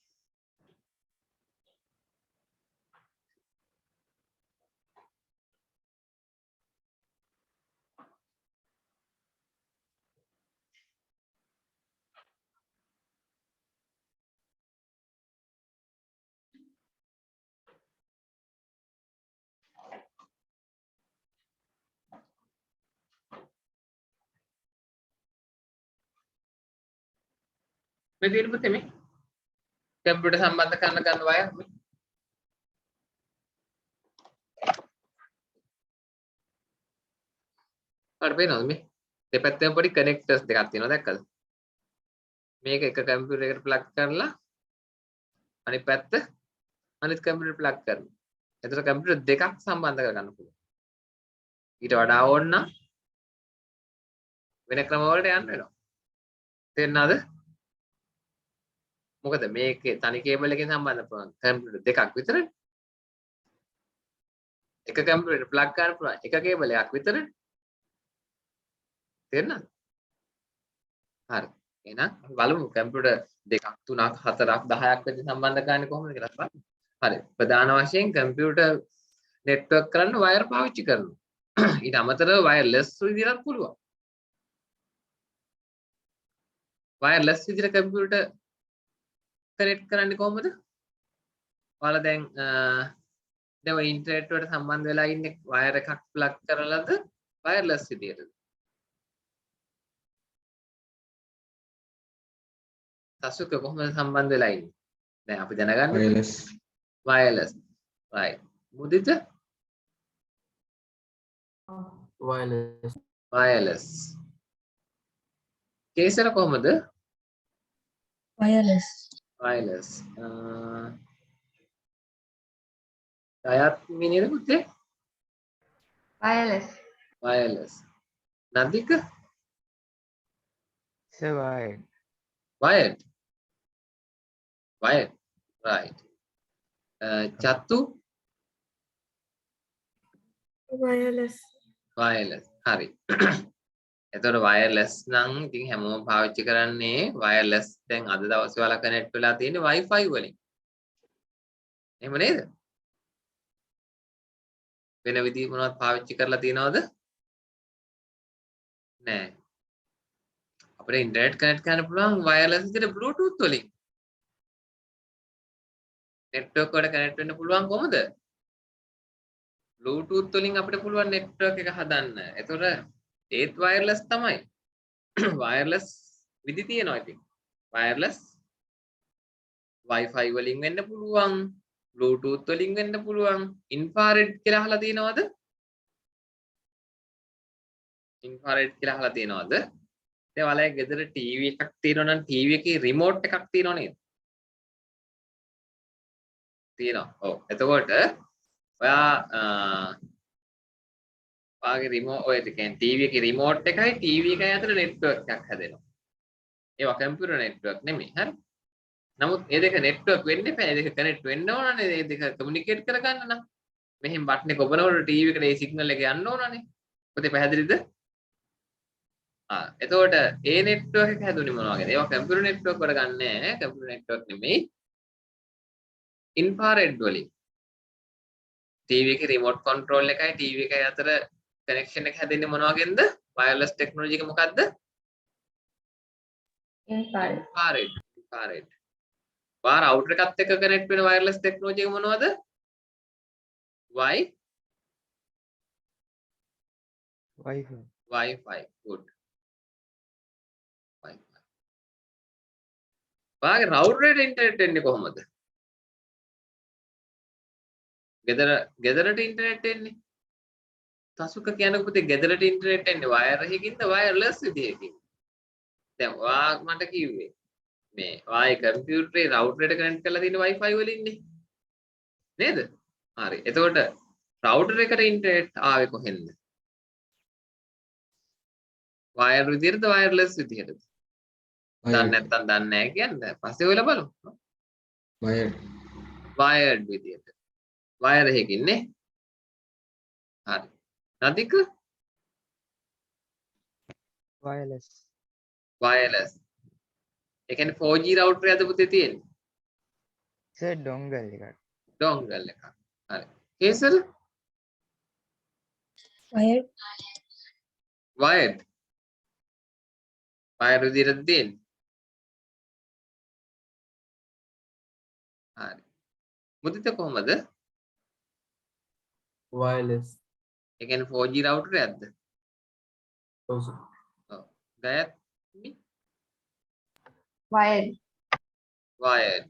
මේ තියෙන පුතේ මේ කම්පියුටර් සම්බන්ධ කරන්න ගන්න වයර් මේ. හරි පේනවද මේ? දෙපැත්තෙම පොඩි කනෙක්ටර්ස් දෙකක් තියෙනවා දැක්කද? මේක එක කම්පියුටර් එකට ප්ලග් කරලා අනිත් පැත්ත අනිත් කම්පියුටර් ප්ලග් කරනවා. එතකොට කම්පියුටර් දෙකක් සම්බන්ධ කරගන්න පුළුවන්. ඊට වඩා ඕන නම් වෙන ක්‍රම වලට යන්න වෙනවා. තේරෙනවද? මොකද මේකේ තනි කේබල් එකකින් සම්බන්ධ පුළුවන් කම්පියුටර් දෙකක් විතරනේ. එක කම්පියුටර් ප්ලග් කරන්න පුළුවන් එක කේබල් එකක් විතරනේ. තේරෙනවද? හරි. එහෙනම් අපි බලමු කම්පියුටර් 2ක් 3ක් 4ක් 10ක් වෙච්ච සම්බන්ධ කරන්නේ කොහොමද කියලා බලන්න. හරි. ප්‍රධාන වශයෙන් කම්පියුටර් නෙට්වර්ක් කරන්න වයර් පාවිච්චි කරනවා. ඊට අමතරව වයර්ලෙස් විදිහට පුළුවන්. වයර්ලෙස් විදිහට කම්පියුටර් කනෙක්ට් කරන්නේ කොහොමද? ඔයාලා දැන් ඔය ඉන්ටර්නෙට් වලට සම්බන්ධ වෙලා ඉන්නේ වයර් එකක් ප්ලග් කරලාද වයර්ලෙස් විදිහටද? සසුක කොහොමද සම්බන්ධ වෙලා ඉන්නේ? දැන් අපි දැනගන්න Wireless. වයර්ලෙස්. right. මුදිත wireless වයර්ලෙස්. කේසර කොහොමද? wireless වයර්ලෙස්. අයත් මිනිහද පුතේ? Wireless. වයර්ලෙස්. නදික wired wired. Wired. Right. චතු wireless wireless. හරි. එතකොට wireless නම් ඉතින් හැමෝම පාවිච්චි කරන්නේ wireless දැන් අද දවසේ වල කනෙක්ට් වෙලා තියෙන්නේ Wi-Fi වලින්. එහෙම නේද? වෙන විදිහ මොනවද පාවිච්චි කරලා තියනවද? නෑ. අපිට ඉන්ටර්නෙට් කනෙක්ට් කරන්න පුළුවන් wireless විදිහට Bluetooth වලින්. නෙට්වර්ක් වලට කනෙක්ට් වෙන්න පුළුවන් කොහොමද? Bluetooth වලින් අපිට පුළුවන් නෙට්වර්ක් එක හදන්න. එතකොට ඒත් wireless තමයි. wireless විදි තියෙනවා ඉතින්. wireless Wi-Fi වලින් වෙන්න පුළුවන්. Bluetooth වලින් වෙන්න පුළුවන්. infrared කියලා අහලා තියෙනවද? infrared කියලා අහලා තියෙනවද? ඒ වලේ ගෙදර TV එකක් තියෙනවා නම් TV එකේ remote එකක් තියෙනව නේද? තියෙනවා. ඔව්. එතකොට ඔයා ඔයාගේ රිමෝට් ඔය කියන්නේ TV එකේ රිමෝට් එකයි TV එකයි අතර නෙට්වර්ක් එකක් හැදෙනවා. ඒවා කම්පියුටර් නෙට්වර්ක් නෙමෙයි. හරි. නමුත් මේ දෙක නෙට්වර්ක් වෙන්න එපා. මේ දෙක කනෙක්ට් වෙන්න ඕනනේ. මේ දෙක කමියුනිකේට් කරගන්න නම්. මෙහෙන් බටන් එක ඔබනකොට TV එකට මේ සිග්නල් එක යන්න ඕනනේ. ඔතේ පැහැදිලිද? එතකොට ඒ නෙට්වර්ක් එක හැදුනේ මොනවා වගේද? ඒවා කම්පියුටර් නෙට්වර්ක් වල ගන්නෑ. කම්පියුටර් නෙට්වර්ක් නෙමෙයි. infrared වලින් TV එකේ රිමෝට් කන්ට්‍රෝල් එකයි TV එකයි අතර කනෙක්ෂන් එක හැදෙන්නේ මොන වගේන්ද? වයර්ලස් ටෙක්නොලොජි එක මොකද්ද? Infrared. infrared. වා රවුටර් එකත් එක්ක කනෙක්ට් වෙන වයර්ලස් ටෙක්නොලොජි එක මොනවද? Wi-Fi. Good. Wi-Fi. වාගේ රවුටර් එකට ඉන්ටර්නෙට් එන්නේ කොහොමද? ගෙදරට ඉන්ටර්නෙට් එන්නේ. තසුක කියන්නේ පුතේ ගෙදරට ඉන්ටර්නෙට් එන්නේ වයර් එකකින්ද වයර්ලස් විදියකින්. දැන් ඔයා මට කිව්වේ මේ වායි කම්පියුටරේ රවුටර් එකට කනෙක්ට් කරලා තියෙන Wi-Fi වලින්නේ. නේද? හරි. එතකොට රවුටර් එකට ඉන්ටර්නෙට් ආවේ කොහෙන්ද? වයර් විදියටද වයර්ලස් විදියටද? දන්නේ නැත්නම් දන්නේ නැහැ කියන්නේ. පස්සේ ඔයලා බලමු. Wired. වයර්ඩ් විදියට. වයර් එකකින් නේ. හරි. නදික wireless වයර්ලස්. ඒ කියන්නේ 4G router එකද පුතේ තියෙන්නේ? dongle එකක් dongle එකක්. හරි. කේසර wired wired. වයර් විදියට තියෙන්නේ. හරි. මුදිත කොහමද? wireless ඒ කියන්නේ 4G router එකක්ද? also ඔව්. ගයත් Wired. wired.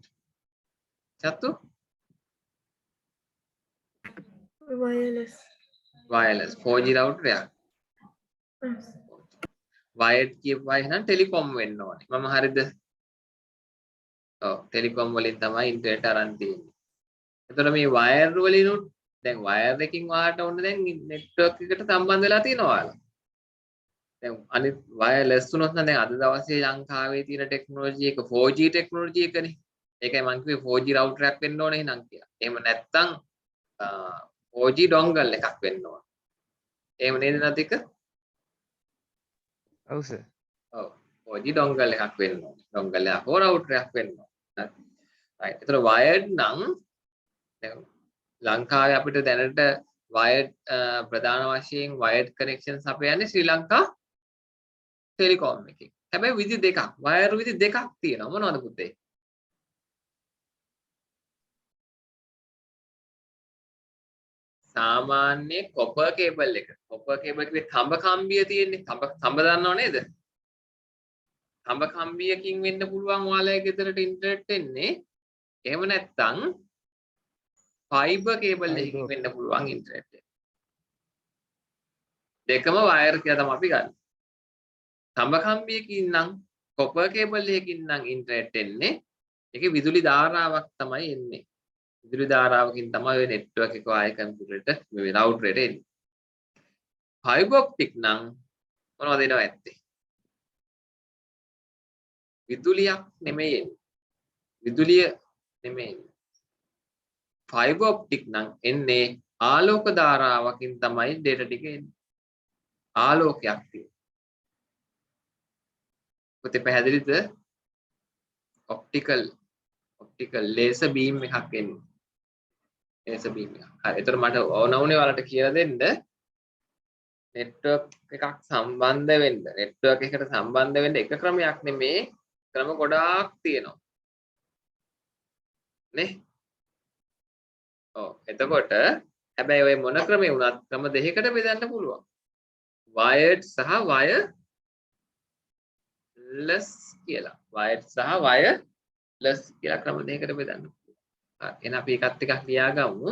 චතු wireless wireless 4G router එකක්. wired කියපුවා එහෙනම් ටෙලිකොම් වෙන්න ඕනේ. මම හරිද? ඔව් ටෙලිකොම් වලින් තමයි ඉන්ටර්නෙට් අරන් තියෙන්නේ. එතකොට මේ වයර් වලිනුත් දැන් වයර් එකකින් වාට ඕනේ දැන් නෙට්වර්ක් එකට සම්බන්ධ වෙලා තියෙනවා ඔයාලා. දැන් අනිත් වයර්ලස් උනොත් නම් දැන් අද දවසේ ලංකාවේ තියෙන ටෙක්නොලොජි එක 4G ටෙක්නොලොජි එකනේ. ඒකයි මම කිව්වේ 4G router එකක් වෙන්න ඕනේ එහෙනම් කියලා. එහෙම නැත්නම් 4G dongle එකක් වෙන්න ඕනේ. එහෙම නේද නතික? ඔව් සර් ඔව් 4G dongle එකක් වෙන්න ඕනේ. dongle එකක් හෝ router එකක් වෙන්න ඕනේ. right. ඒතර wired නම් දැන් ලංකාවේ අපිට දැනට wired ප්‍රධාන වශයෙන් wired connections අපයන්නේ ශ්‍රී ලංකා ටෙලිකොම් එකේ. හැබැයි විදි දෙකක් wire විදි දෙකක් තියෙනවා. මොනවද පුතේ? සාමාන්‍ය copper cable එක. copper cable එකේ තඹ කම්බිය තියෙන්නේ. තඹ දන්නව නේද? තඹ කම්බියකින් වෙන්න පුළුවන් ඔයාලගේ ගෙදරට ඉන්ටර්නෙට් එන්නේ. එහෙම නැත්නම් fiber cable එකකින් වෙන්න පුළුවන් ඉන්ටර්නෙට් එක. දෙකම wire කියලා තමයි අපි ගන්න. තඹ කම්බියකින් නම් copper cable එකකින් නම් ඉන්ටර්නෙට් එන්නේ. ඒකේ විදුලි ධාරාවක් තමයි එන්නේ. විදුලි ධාරාවකින් තමයි ඔය network එක ආයේ කම්පියුටරේට මේ router එකට එන්නේ. fiber optic නම් මොනවද එනවා ඇත්තේ? විදුලියක් නෙමෙයි එන්නේ. විදුලිය නෙමෙයි. fiber optic නම් එන්නේ ආලෝක ධාරාවකින් තමයි data ටික එන්නේ. ආලෝකයක් තියෙනවා. පුතේ පැහැදිලිද? optical laser beam එකක් එන්නේ. laser beam එකක්. හරි. ඒතර මට ඕන වුණේ ඔයාලට කියලා දෙන්න network එකක් සම්බන්ධ වෙන්න. network එකට සම්බන්ධ වෙන්න එක ක්‍රමයක් නෙමේ. ක්‍රම ගොඩාක් තියෙනවා. නේ? ඔව්. එතකොට හැබැයි ඔය මොන ක්‍රමේ වුණත් ක්‍රම දෙකකට බෙදන්න පුළුවන්. wired සහ wireless කියලා. wired සහ wireless කියලා ක්‍රම දෙකකට බෙදන්න පුළුවන්. හරි. එහෙනම් අපි එකත් එකක් ලියාගමු.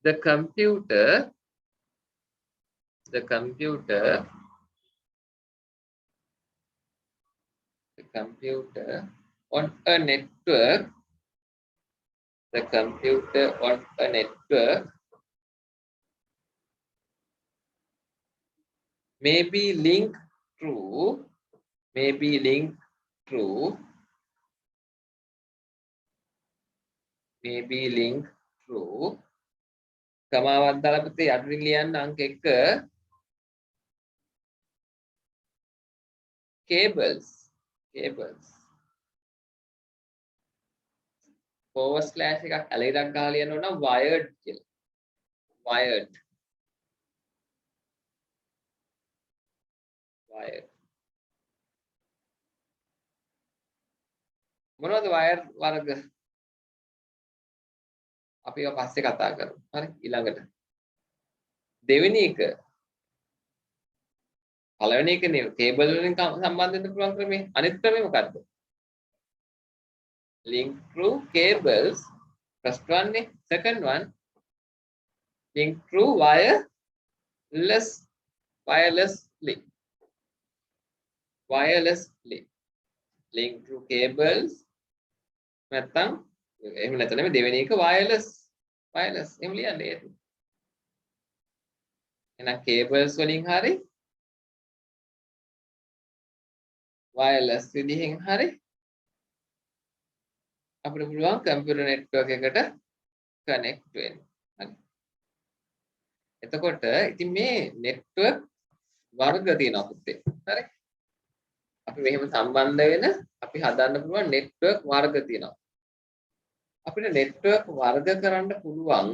The computer on a network may be linked through කමාවක් දාලා පුතේ යටින් ලියන්න අංක 1 cables forward slash එකක් ඇලෙරක් ගහලා ලියන්න ඕන නම් wired කියලා. wired මොනවද wire වර්ග? අපි ඒවා පස්සේ කතා කරමු. හරි ඊළඟට දෙවෙනි එක පළවෙනි එකනේ කේබල් වලින් සම්බන්ධ වෙන්න පුළුවන් ක්‍රමය. අනිත් ක්‍රමය මොකද්ද? link through cables. First one ne. Second one link through wirelessly. Link through cables. නැත්තම් එහෙම නැත්නම් දෙවෙනි එක wireless එහෙම ලියන්නේ. එහෙනම් cables වලින් හරි wireless විදිහෙන් හරි අපිට පුළුවන් කම්පියුටර් network එකට connect වෙන්න. හරි. එතකොට ඉතින් මේ network වර්ග තියෙනවා පුතේ. හරි. අපි මෙහෙම සම්බන්ධ වෙන අපි හදන්න පුළුවන් network වර්ග තියෙනවා. අපිට network වර්ග කරන්න පුළුවන්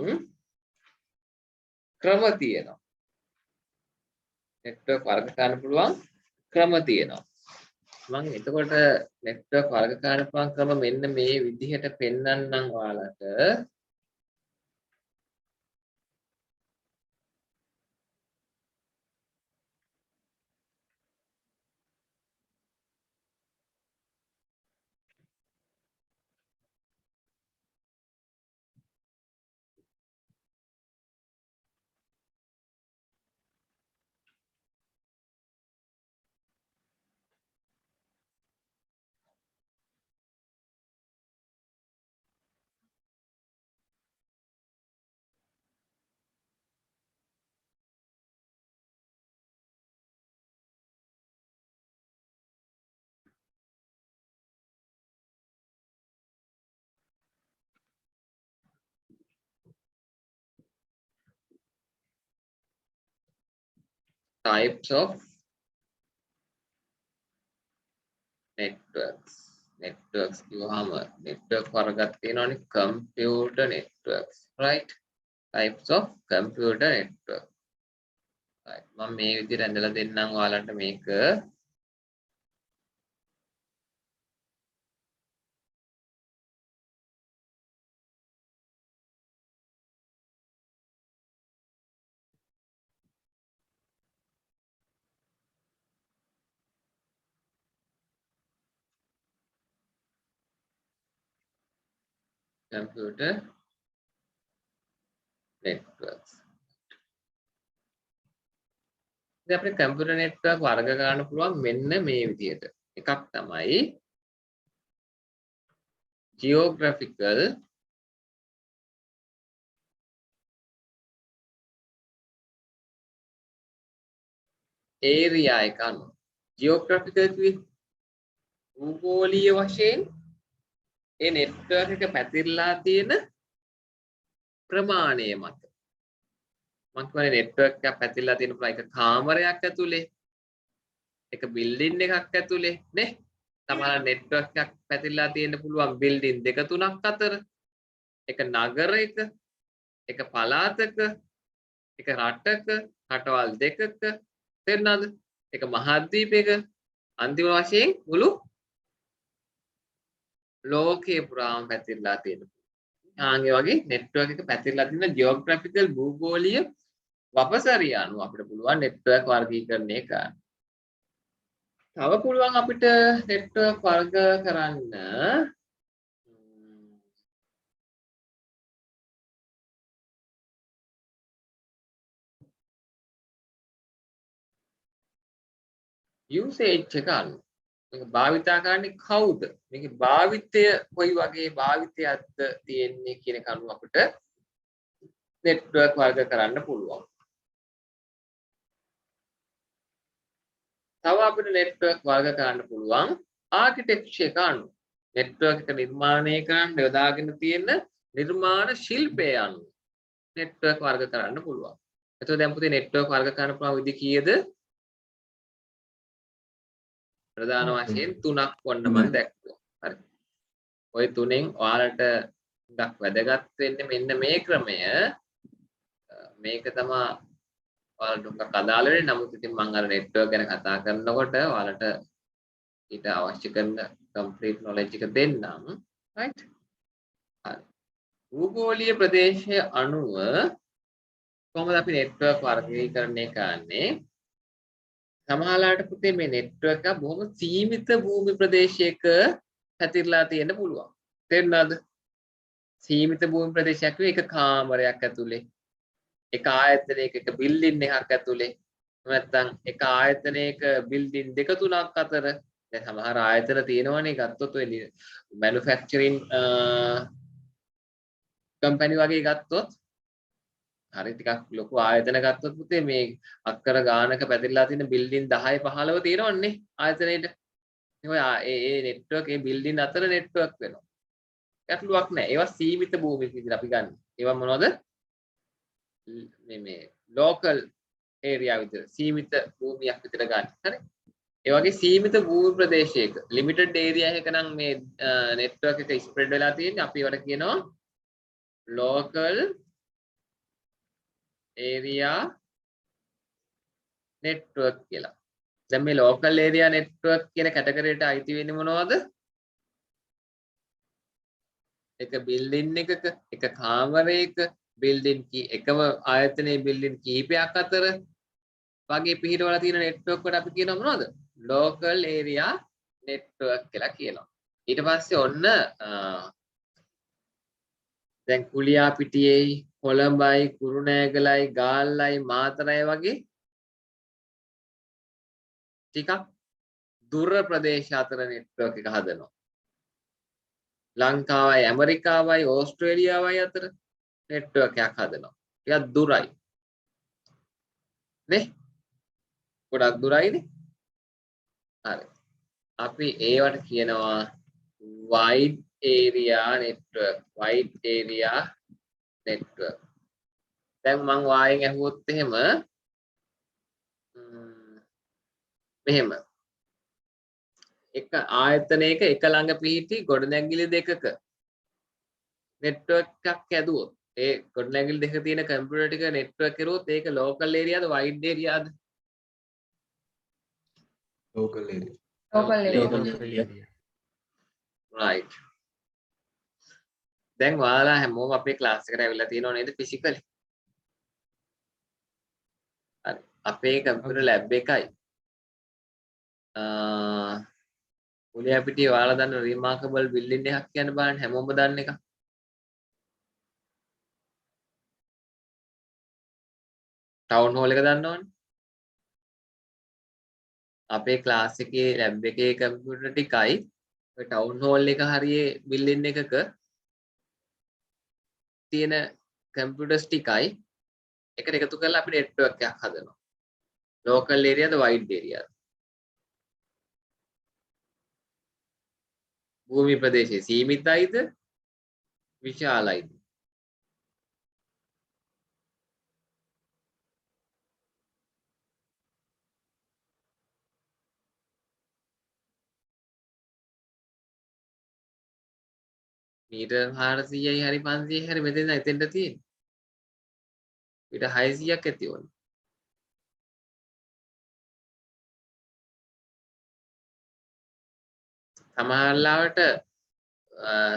ක්‍රම තියෙනවා. network වර්ග කරන්න පුළුවන් ක්‍රම තියෙනවා. මම එතකොට network වර්ග කරන්න පුළුවන් ක්‍රම මෙන්න මේ විදිහට පෙන්වන්නම් ඔයාලට. types of networks කිව්වහම network වර්ගයක් තියෙනවානේ computer networks right types of computer network right මම මේ විදිහට ඇඳලා දෙන්නම් ඔයාලන්ට මේක computer networks ඉතින් අපිට computer network වර්ග කරන්න පුළුවන් මෙන්න මේ විදිහට එකක් තමයි geographical area එක අනුව geographical කිව්වේ භූගෝලීය වශයෙන් ඒ network එක පැතිරලා තියෙන ප්‍රමාණය මත මම කියන්නේ network එකක් පැතිරලා තියෙන එක කාමරයක් ඇතුලේ එක building එකක් ඇතුලේ නේ සමහර network එකක් පැතිරලා තියෙන්න පුළුවන් building දෙක තුනක් අතර එක නගරයක එක පළාතක එක රටක රටවල් දෙකක තේරුණාද එක මහද්වීපයක අන්තිම වශයෙන් මුළු ලෝකේ පුරාම පැතිරලා තියෙන ආන්ගේ වගේ network එක පැතිරලා තියෙන geographical භූගෝලීය වපසරිය අනුව අපිට පුළුවන් network වර්ගීකරණය කරන්න. තව පුළුවන් අපිට network වර්ග කරන්න usage එක අනුව. මේක භාවිතා කරන්නේ කවුද? මේකේ භාවිතය කොයි වගේ භාවිතයක්ද තියෙන්නේ කියන එක අනුව අපිට network වර්ග කරන්න පුළුවන්. තව අපිට network වර්ග කරන්න පුළුවන් architecture එක අනුව. network එක නිර්මාණය කරන්න යොදාගෙන තියෙන නිර්මාණ ශිල්පය අනුව network වර්ග කරන්න පුළුවන්. එතකොට දැන් පුතේ network වර්ග කරන්න පුළුවන් විදි කීයද? ප්‍රධාන වශයෙන් තුනක් වොන්න මම දැක්කුවා. හරි. ওই තුනෙන් ඔයාලට ඩක් වැදගත් වෙන්නේ මෙන්න මේ ක්‍රමය. මේක තමයි ඔයාලට ඩක් අදාළ වෙන්නේ. නමුත් ඉතින් මම අර network ගැන කතා කරනකොට ඔයාලට ඊට අවශ්‍ය කරන complete knowledge එක දෙන්නම්. right? හරි. භූගෝලීය ප්‍රදේශය අනුව කොහොමද අපි network වර්ගීකරණය කරන්නේ? සමහරවිට පුතේ මේ network එක බොහොම සීමිත භූමි ප්‍රදේශයක පැතිරලා තියෙන්න පුළුවන්. තේරුණාද? සීමිත භූමි ප්‍රදේශයක් එක කාමරයක් ඇතුලේ, එක ආයතනයක එක building එකක් ඇතුලේ, නැත්නම් එක ආයතනයක building දෙක තුනක් අතර. දැන් සමහර ආයතන තියෙනවනේ ගත්තොත් ඔය manufacturing company වගේ ගත්තොත් හරි ටිකක් ලොකු ආයතන ගත්තොත් පුතේ මේ අක්කර ගානක පැතිරලා තියෙන බිල්ඩින් 10 15 තියෙනවන්නේ ආයතනයේට. ඔය ඒ network ඒ බිල්ඩින් අතර network වෙනවා. ගැටලුවක් නැහැ. ඒවා සීමිත භූමික විදිහට අපි ගන්න. ඒවා මොනවද? මේ local area විදිහට සීමිත භූමියක් විදිහට ගන්න. හරි. ඒ වගේ සීමිත භූමි ප්‍රදේශයක limited area එක නම් මේ network එක spread වෙලා තියෙන්නේ. අපි ඒවට කියනවා local area network කියලා. දැන් මේ local area network කියන category එකට අයිති වෙන්නේ මොනවද? එක building එකක එක කාමරයක building එකම ආයතනයේ building කීපයක් අතර වගේ පිහිටවලා තියෙන network වලට අපි කියනවා මොනවද? local area network කියලා කියනවා. ඊට පස්සේ ඔන්න දැන් කුලියාපිටියේ කොළඹයි කුරුණෑගලයි ගාල්ලයි මාතරයි වගේ ටිකක් දුර ප්‍රදේශ අතර network එක හදනවා. ලංකාවයි ඇමරිකාවයි ඕස්ට්‍රේලියාවයි අතර network එකක් හදනවා. ටිකක් දුරයි. නේ? ගොඩක් දුරයිනේ. හරි. අපි ඒවට කියනවා wide area network. wide area network. දැන් මම වායෙන් ඇහුවොත් එහෙම මෙහෙම එක ආයතනයක එක ළඟ පිහිටි ගොඩනැගිලි දෙකක නෙට්වර්ක් එකක් ඇදුවොත් ඒ ගොඩනැගිලි දෙක තියෙන කම්පියුටර් ටික නෙට්වර්ක් කරුවොත් ඒක ලෝකල් ඒරියාද වයිඩ් ඒරියාද? Local area. Local area. Local area. right. දැන් ඔයාලා හැමෝම අපේ ක්ලාස් එකට ඇවිල්ලා තියෙනව නේද ෆිසිකලි? හරි. අපේ කම්පියුටර් ලැබ් එකයි උලියාපිටියේ ඔයාලා දන්න රිමාකබල් බිල්ඩින් එකක් කියන බලන්න හැමෝම දන්න එක. ටවුන් හෝල් එක දන්නවනේ. අපේ ක්ලාස් එකේ ලැබ් එකේ කම්පියුටර් ටිකයි ඔය ටවුන් හෝල් එක හරියේ බිල්ඩින් එකක තියෙන කම්පියුටර්ස් ටිකයි එකට එකතු කරලා අපි නෙට්වර්ක් එකක් හදනවා. ලෝකල් ඒරියාද වයිඩ් ඒරියාද? භූමි ප්‍රදේශයේ සීමිතයිද විශාලයිද? මීටර් 400යි හරි 500යි හරි මෙතන එතෙන්ට තියෙන්නේ. මීටර් 600ක් ඇති ඕනේ. සමහරලාවට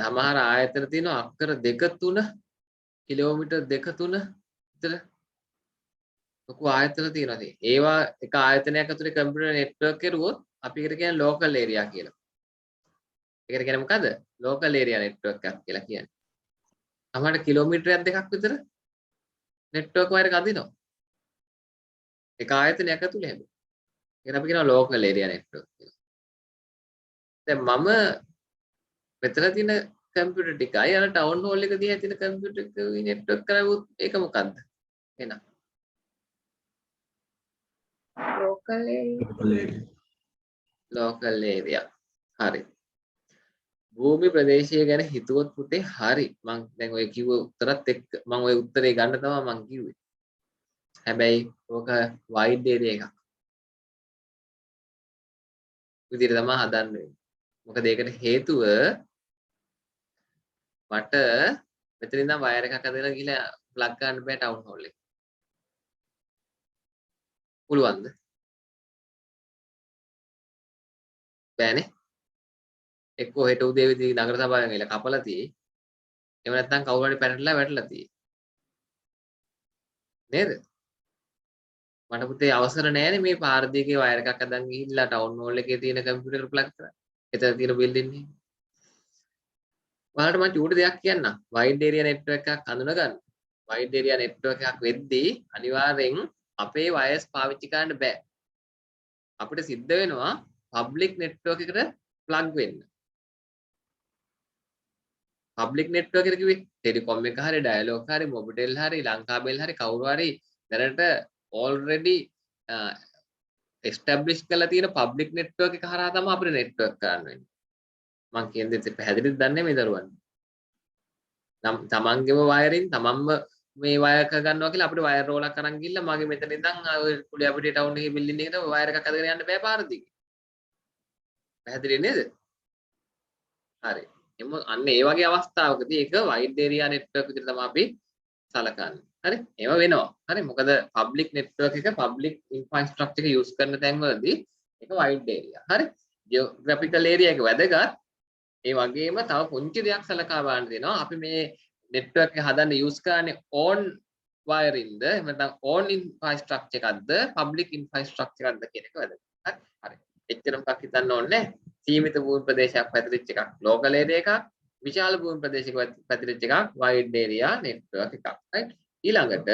සමහර ආයතන තියෙනවා අක්කර 2-3 කිලෝමීටර් 2-3 විතර ලොකු ආයතන තියෙනවා. ඒවා එක ආයතනයක් ඇතුලේ කම්පියුටර් නෙට්වර්ක් කරුවොත් අපි ඒකට කියන්නේ ලෝකල් ඒරියා කියලා. ඒකට කියන්නේ මොකද? ලෝකල් ඒරියා නෙට්වර්ක් එකක් කියලා කියන්නේ. අපහට කිලෝමීටරයක් දෙකක් විතර නෙට්වර්ක් වයර් එක අදිනවා. එක ආයතනයක් ඇතුලේ හැබැයි. ඒකට අපි කියනවා ලෝකල් ඒරියා නෙට්වර්ක් කියලා. දැන් මම මෙතන තියෙන කම්පියුටර් ටිකයි අර ටවුන් හෝල් එක දිහා තියෙන කම්පියුටර් එක නෙට්වර්ක් කරවුවොත් ඒක මොකද්ද? එහෙනම් Local area. Local area. Local area. හරි. භූමි ප්‍රදේශය ගැන හිතුවොත් පුතේ හරි. මම දැන් ඔය කිව්ව උත්තරත් එක්ක මම ඔය උත්තරේ ගන්න තමයි මම කිව්වේ. හැබැයි ඕක වයිඩ් ඒරියා එකක්. විදිහට තමයි හදන්න වෙන්නේ. මොකද ඒකට හේතුව මට මෙතන ඉඳන් වයර් එකක් අදලා ගිහලා ප්ලග් ගන්න බෑ ටවුන් හෝල් එක. පුළුවන්ද? බෑනේ. එක්කෝ හෙට උදේ විදි නගර සභාවෙන් ගිහලා කපලා තියෙයි. එහෙම නැත්නම් කවුරු හරි පැනලා වැටලා තියෙයි. නේද? මට පුතේ අවසර නැහැනේ මේ පාර දිගේ වයර් එකක් අදන් ගිහිල්ලා ටවුන් හෝල් එකේ තියෙන කම්පියුටර් ප්ලග් කරන්න. එතන තියෙන බිල්ඩින් එක. ඔයාලට මම චූටි දෙයක් කියන්නම්. වයිඩ් ඒරියා නෙට්වර්ක් එකක් හඳුනගන්න. වයිඩ් ඒරියා නෙට්වර්ක් එකක් වෙද්දී අනිවාර්යෙන් අපේ වයර්ස් පාවිච්චි කරන්න බෑ. අපිට සිද්ධ වෙනවා පබ්ලික් නෙට්වර්ක් එකට ප්ලග් වෙන්න. පබ්ලික් නෙට්වර්ක් එක කිව්වේ ටෙලිකොම් එක හරි ඩයලොග් හරි මොබිටෙල් හරි ලංකාබෙල් හරි කවුරු හරි දැනට already establish කරලා තියෙන පබ්ලික් නෙට්වර්ක් එක හරහා තමයි අපිට නෙට්වර්ක් කරන්න වෙන්නේ. මම කියන දේ පැහැදිලිද දන්නේ මේ දරුවන්? නම් තමන්ගේම වයරින් තමන්ම මේ වයර් එක ගන්නවා කියලා අපිට වයර් රෝලක් අරන් ගිහිල්ලා මගේ මෙතන ඉඳන් ඔය කුලියපිටිය ටවුන් එකේ බිල්ඩින් එකට වයර් එකක් අදගෙන යන්න බෑ පාර දිගේ. පැහැදිලි නේද? හරි. එම අන්න ඒ වගේ අවස්ථාවකදී ඒක වයිඩ් ඒරියා නෙට්වර්ක් විදිහට තමයි අපි සලකන්නේ. හරි? ඒව වෙනවා. හරි? මොකද පබ්ලික් නෙට්වර්ක් එක පබ්ලික් ඉන්ෆ්‍රාස්ට්‍රක්චර් එක යූස් කරන තැන්වලදී ඒක වයිඩ් ඒරියා. හරි? ජියෝග්‍රැෆිකල් ඒරියා එක වැදගත්. ඒ වගේම තව පුංචි දෙයක් සලකා බලන්න දෙනවා. අපි මේ නෙට්වර්ක් එක හදන්න යූස් කරන්නේ ඕන් වයරින්ද එහෙම නැත්නම් ඕන් ඉන්ෆ්‍රාස්ට්‍රක්චර් එකක්ද පබ්ලික් ඉන්ෆ්‍රාස්ට්‍රක්චර් එකක්ද කියන එක වැදගත්. හරි. එච්චර මොකක් හිතන්න ඕනේ නැහැ. සීමිත භූමි ප්‍රදේශයක් පැතිරිච්ච එකක් ලෝකල් ඒරියා එකක්, විශාල භූමි ප්‍රදේශයක පැතිරිච්ච එකක් වයිඩ් ඒරියා නෙට්වර්ක් එකක්. රයිට්. ඊළඟට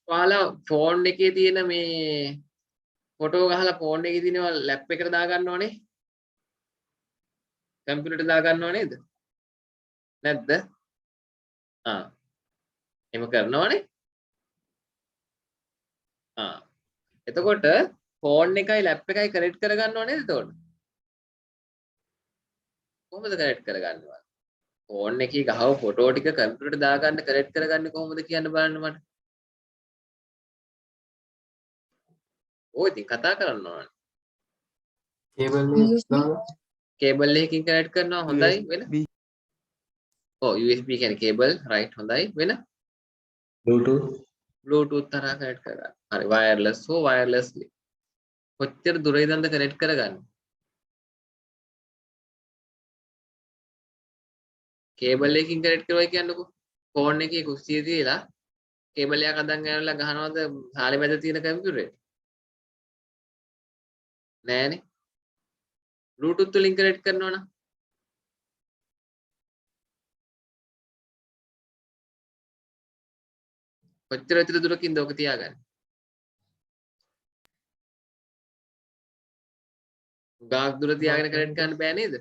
ඔයාලා ෆෝන් එකේ තියෙන මේ ෆොටෝ ගහලා ෆෝන් එකේ තියෙනවා ලැප් එකට දාගන්න ඕනේ. කම්පියුටර් දාගන්නව නේද? නැද්ද? එහෙම කරනවනේ. එතකොට ෆෝන් එකයි ලැප් එකයි කනෙක්ට් කරගන්නව නේද එතකොට? කොහොමද කනෙක්ට් කරගන්නව? ෆෝන් එකේ ගහව ෆොටෝ ටික කම්පියුටර් දාගන්න කනෙක්ට් කරගන්නේ කොහොමද කියන්න බලන්න මට. ඔය ඉතින් කතා කරන්න ඕනේ. Cable USB. කේබල් එකකින් කනෙක්ට් කරනවා හොඳයි වෙන USB. ඔව් USB කියන්නේ කේබල් රයිට් හොඳයි වෙන Bluetooth, Bluetooth තරහා කනෙක්ට් කරගන්න හරි වයර්ලස් හෝ වයර්ලස්ලි කොච්චර දුර ඉඳන්ද කනෙක්ට් කරගන්නේ කේබල් එකකින් කනෙක්ට් කරනවා කියන්නකෝ ෆෝන් එකේ කුස්සියේ තියලා කේබල් එකක් අදන් ගන්නලා ගහනවද සාලේ මැද තියෙන කම්පියුටරේට නෑනේ Bluetooth වලින් කනෙක්ට් කරනවා නම් කොච්චර විතර දුරකින්ද ඔක තියාගන්නේ ගාක් දුර තියාගෙන කනෙක්ට් කරන්න බෑ නේද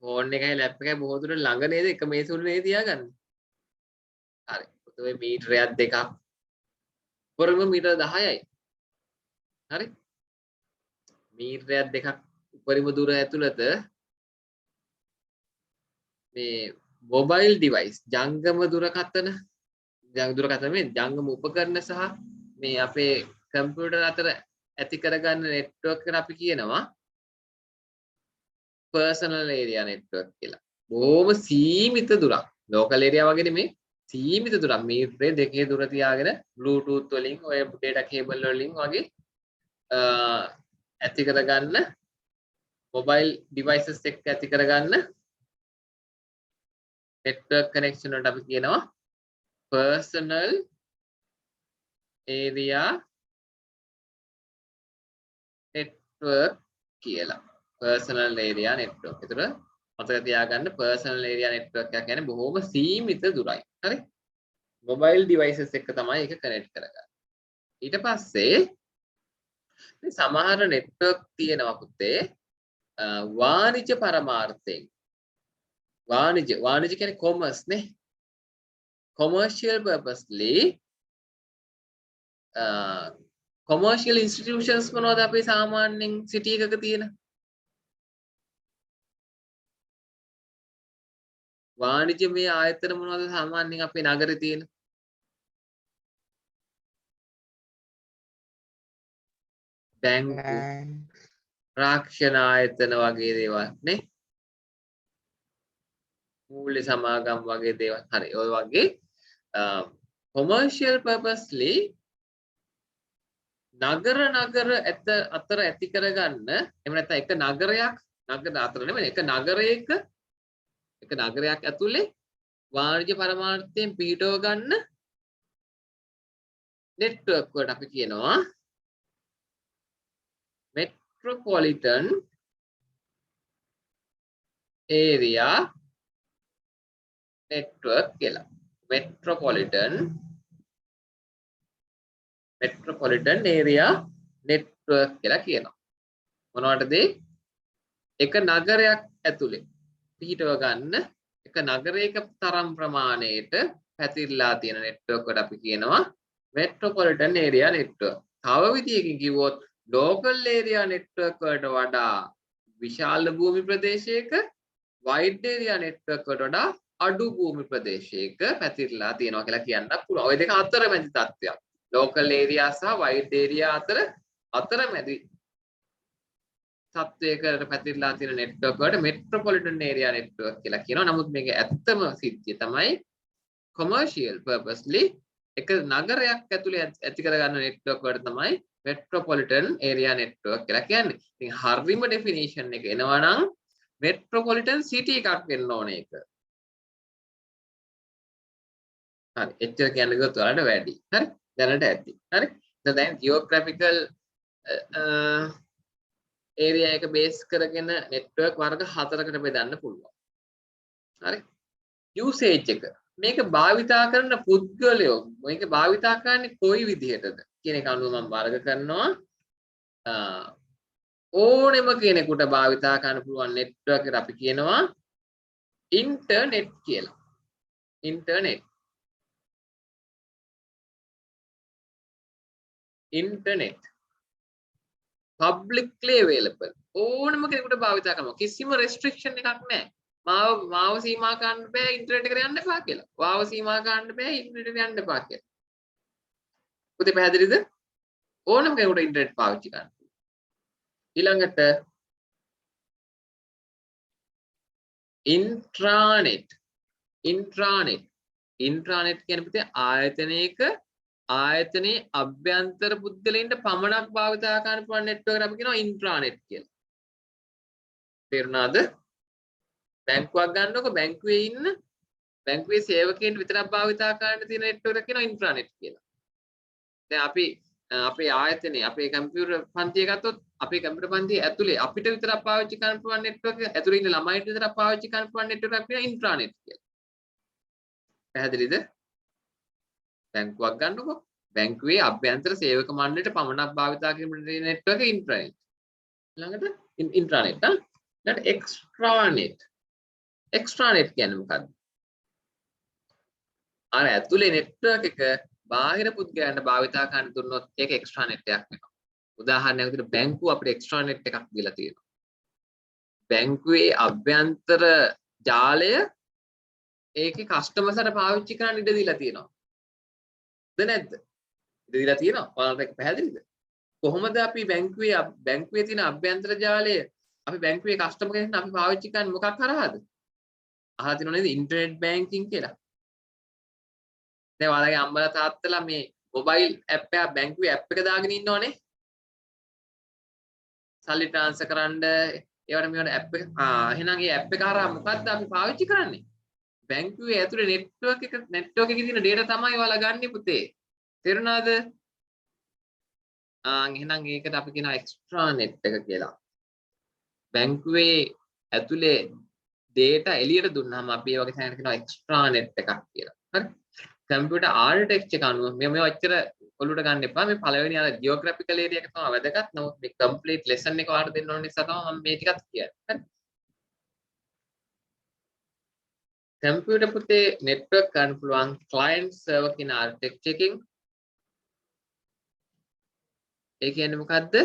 ෆෝන් එකයි ලැප් එකයි බොහෝ දුර ළඟ නේද එක මේස උඩ නේද තියාගන්නේ හරි ඔතේ මීටරයක් දෙකක් වරම මීටර 10යි හරි මීටරයක් දෙකක් උපරිම දුර ඇතුළත මේ මොබයිල් ඩිවයිස් ජංගම දුරකථන මේ ජංගම උපකරණ සහ මේ අපේ කම්පියුටර් අතර ඇති කරගන්න නෙට්වර්ක් එකට අපි කියනවා පර්සනල් ඒරියා නෙට්වර්ක් කියලා. බොහොම සීමිත දුරක්. ලෝකල් ඒරියා වගේ නෙමෙයි සීමිත දුරක්. මීටරේ දෙකේ දුර තියාගෙන Bluetooth වලින් ඔය data cable වලින් වගේ ඇති කරගන්න මොබයිල් ඩිවයිසස් එක්ක ඇති කරගන්න නෙට්වර්ක් කනෙක්ෂන් වලට අපි කියනවා personal area network කියලා. personal area network. ඒතර මතක තියාගන්න personal area network එක කියන්නේ බොහොම සීමිත දුරයි. හරි? mobile devices එක තමයි ඒක connect කරගන්නේ. ඊට පස්සේ මේ සමහර network තියෙනවා පුතේ වාණිජ පරමාර්ථයෙන්. වාණිජ කියන්නේ commerce නේ. commercial purposely commercial institutions මොනවද අපේ සාමාන්‍යයෙන් සිටි එකක තියෙන වාණිජමය ආයතන මොනවද සාමාන්‍යයෙන් අපේ නගරේ තියෙන බැංකු රාක්ෂණ ආයතන වගේ දේවල් නේ මූල්‍ය සමාගම් වගේ දේවල් හරි ඔය වගේ commercial purposely නගර අතර ඇති කරගන්න එහෙම නැත්නම් එක නගරයක් නගර අතර නෙමෙයි එක නගරයක් ඇතුලේ වාණිජ පරමාර්ථයෙන් පිහිටව ගන්න නෙට්වර්ක් වලට අපි කියනවා metropolitan area network කියලා. metropolitan area network කියලා කියනවා. මොනවටද? එක නගරයක් ඇතුලේ පිහිටව ගන්න එක නගරයක තරම් ප්‍රමාණයට පැතිරලා තියෙන network එකට අපි කියනවා metropolitan area network. තව විදියකින් කිව්වොත් local area network වලට වඩා විශාල භූමි ප්‍රදේශයක wide area network වලට වඩා අඩු භූමි ප්‍රදේශයක පැතිරලා තියෙනවා කියලා කියන්න පුළුවන්. ওই දෙක අතරමැදි තත්ත්වයක්. local area සහ wide area අතරමැදි තත්ත්වයකට පැතිරලා තියෙන network වලට metropolitan area network කියලා කියනවා. නමුත් මේක ඇත්තම සිද්ධිය තමයි commercial purposely එක නගරයක් ඇතුලේ ඇති කරගන්න network වලට තමයි metropolitan area network කියලා කියන්නේ. ඉතින් හරිම definition එක එනවා නම් metropolitan city එකක් වෙන්න ඕනේ ඒක. හරි එච්චර කියන්න ගියොත් ඔයාලට වැඩි. හරි දැනට ඇති. හරි දැන් geographical area එක බේස් කරගෙන network වර්ග 4කට බෙදන්න පුළුවන්. හරි usage එක මේක භාවිතා කරන පුද්ගලයෝ මේක භාවිතා කරන්නේ කොයි විදිහටද කියන එක අනුව මම වර්ග කරනවා. ඕනෙම කෙනෙකුට භාවිතා කරන්න පුළුවන් network එකට අපි කියනවා internet කියලා. internet publicly available ඕනම කෙනෙකුට භාවිතා කරනවා කිසිම restriction එකක් නැහැ. මාව සීමා කරන්න බෑ ඉන්ටර්නෙට් එකට යන්න එපා කියලා. වාව සීමා කරන්න බෑ ඉන්ටර්නෙට් එකට යන්න එපා කියලා. පුතේ පැහැදිලිද? ඕනම කෙනෙකුට ඉන්ටර්නෙට් පාවිච්චි කරන්න. ඊළඟට intranet intranet කියන්නේ පුතේ ආයතනයක ආයතනයේ අභ්‍යන්තර පුද්ගලයන්ට පමණක් භාවිතා කරන්න පුළුවන් නෙට්වර්ක් එක අපි කියනවා intranet කියලා. තේරුණාද? බැංකුවක් ගන්නකො බැංකුවේ ඉන්න බැංකුවේ සේවකයන්ට විතරක් භාවිතා කරන්න තියෙන නෙට්වර්ක් එක කියනවා intranet කියලා. දැන් අපි අපේ ආයතනයේ අපේ කම්පියුටර් පන්තිය ගත්තොත් අපේ කම්පියුටර් පන්තිය ඇතුලේ අපිට විතරක් පාවිච්චි කරන්න පුළුවන් නෙට්වර්ක් එක ඇතුලේ ඉන්න ළමයින්ට විතරක් පාවිච්චි කරන්න පුළුවන් නෙට්වර්ක් එක කියනවා intranet කියලා. පැහැදිලිද? බැංකුවක් ගන්නකො බැංකුවේ අභ්‍යන්තර සේවක මණ්ඩලයට පමණක් භාවිතා කිරීමට තියෙන නෙට්වර්ක් එක intranet. ළඟට intranet ඊට extranet කියන්නේ මොකක්ද? අර ඇතුලේ නෙට්වර්ක් එක බාහිර පුද්ගලයන්ට භාවිතා කරන්න දුන්නොත් ඒක extranet එකක් වෙනවා. උදාහරණයක් විදිහට බැංකුව අපිට extranet එකක් දීලා තියෙනවා. බැංකුවේ අභ්‍යන්තර ජාලය ඒකේ කස්ටමර්ස්ලා පාවිච්චි කරන්න ඉඩ දීලා තියෙනවා. ද නැද්ද? ඉඩ දීලා තියෙනවා. ඔයාලට පැහැදිලිද? කොහොමද අපි බැංකුවේ තියෙන අභ්‍යන්තර ජාලය අපි බැංකුවේ කස්ටමර් කෙනෙක්ට අපි පාවිච්චි කරන්නේ මොකක් හරහාද? අහලා තියෙනව නේද ඉන්ටර්නෙට් බැංකින් කියලා. දැන් ඔයාලගේ අම්මලා තාත්තලා මේ මොබයිල් ඇප් එක බැංකුවේ ඇප් එක දාගෙන ඉන්නවනේ. සල්ලි ට්‍රාන්ස්ෆර් කරන්න ඒවට මේවට ඇප් එක එහෙනම් ඒ ඇප් එක හරහා මොකද්ද අපි පාවිච්චි කරන්නේ? බැංකුවේ ඇතුලේ නෙට්වර්ක් එකේ තියෙන data තමයි ඔයාලා ගන්න පුතේ. තේරුණාද? එහෙනම් ඒකට අපි කියනවා extranet එක කියලා. බැංකුවේ ඇතුලේ data එළියට දුන්නාම අපි ඒ වගේ තැනකට කියනවා extranet එකක් කියලා. හරි? කම්පියුටර් ආර්කිටෙක්චර් එක අනුව මේ ඔච්චර ඔලුවට ගන්න එපා. මේ පළවෙනි අර ජියෝග්‍රැෆිකල් ඒරියා එක තමයි වැදගත්. නමුත් මේ කම්ප්ලීට් ලෙසන් එක ඔයාලට දෙන්න ඕන නිසා තමයි මම මේ ටිකත් කියන්නේ. හරි? කම්පියුටර් පුතේ network ගන්න පුළුවන් client server කියන ආර්කිටෙක්චර් එකකින්. ඒ කියන්නේ මොකද්ද?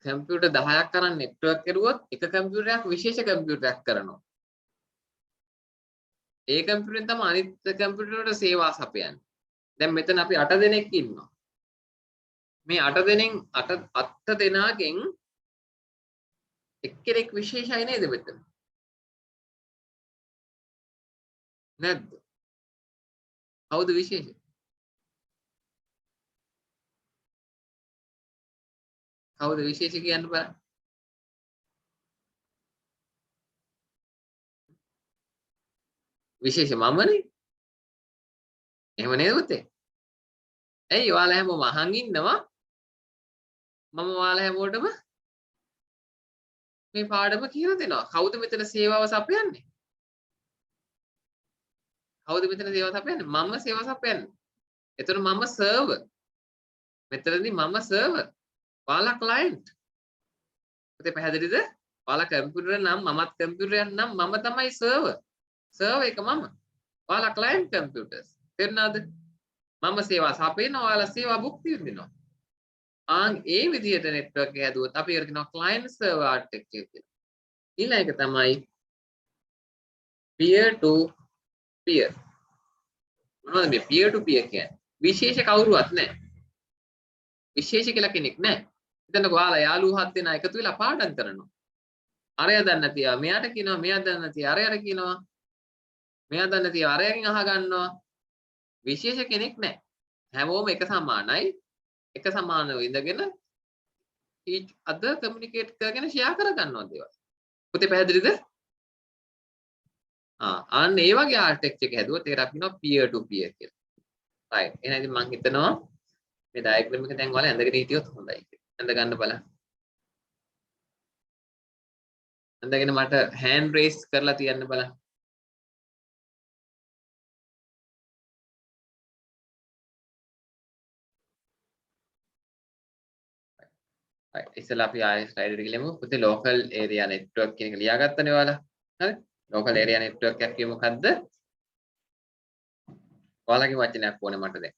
කම්පියුටර් 10ක් කරන් network කරුවොත් එක කම්පියුටරයක් විශේෂ කම්පියුටරයක් කරනවා. ඒ කම්පියුටරෙන් තමයි අනිත් කම්පියුටර් වලට සේවා සපයන්නේ. දැන් මෙතන අපි 8 දෙනෙක් ඉන්නවා. මේ 8 දෙනාගෙන් එක්කෙනෙක් විශේෂයි නේද මෙතන? නැද්ද? කවුද විශේෂ? කවුද විශේෂ කියන්න බලන්න. විශේෂ මමනේ. එහෙම නේද පුතේ? ඇයි ඔයාලා හැමෝම අහන් ඉන්නවා? මම ඔයාලා හැමෝටම මේ පාඩම කියලා දෙනවා. කවුද මෙතන සේවාව සපයන්නේ? කවුද මෙතන සේවාව සපයන්නේ? මම සේවාව සපයන්නේ. එතන මම සර්වර්. මෙතනදී මම සර්වර්. ඔයාලා ක්ලයන්ට්. පුතේ පැහැදිලිද? ඔයාලා කම්පියුටර් නම් මමත් කම්පියුටර් නම් මම තමයි සර්වර්. සර්වර් එක මම. ඔයාලා ක්ලයන්ට් කම්පියුටර්ස්. තේරුණාද? මම සේවා සපයනවා ඔයාලා සේවා භුක්ති විඳිනවා. ඒ විදිහට නෙට්වර්ක් එක හැදුවොත් අපි ඒකට කියනවා ක්ලයන්ට් සර්වර් ආර්කිටෙක්චර් කියලා. ඊළඟ එක තමයි peer to peer. මොනවද මේ peer to peer කියන්නේ? විශේෂ කවුරුවත් නැහැ. විශේෂ කියලා කෙනෙක් නැහැ. හිතන්නකෝ ඔයාලා යාළුවෝ 7 දෙනා එකතු වෙලා පාඩම් කරනවා. අරයා දන්නේ නැතිව මෙයාට කියනවා, මෙයා දන්නේ නැතිව අරයාට කියනවා. මෙයා දන්නේ නැතිව අරයාගෙන් අහ ගන්නවා. විශේෂ කෙනෙක් නැහැ. හැමෝම එක සමානයි. එක සමානව ඉඳගෙන each other communicate කරගෙන share කර ගන්නවා දේවල්. පුතේ පැහැදිලිද? අන්න ඒ වගේ ආර්කිටෙක්චර් එක හැදුවොත් ඒකට අපි කියනවා peer to peer කියලා. right. එහෙනම් ඉතින් මම හිතනවා මේ ඩයග්‍රෑම් එක දැන් ඔයාලා ඇඳගෙන හිටියොත් හොඳයි කියලා. ඇඳ ගන්න බලන්න. ඇඳගෙන මට hand raise කරලා තියන්න බලන්න. ඉස්සෙල්ලා අපි ආයෙ ස්ලයිඩ් එකට ගිහමු. පුතේ local area network කියන එක ලියාගත්තනේ ඔයාලා. හරි? local area network එක කියේ මොකද්ද? ඔයාලගේ වචනයක් ඕනේ මට දැන්.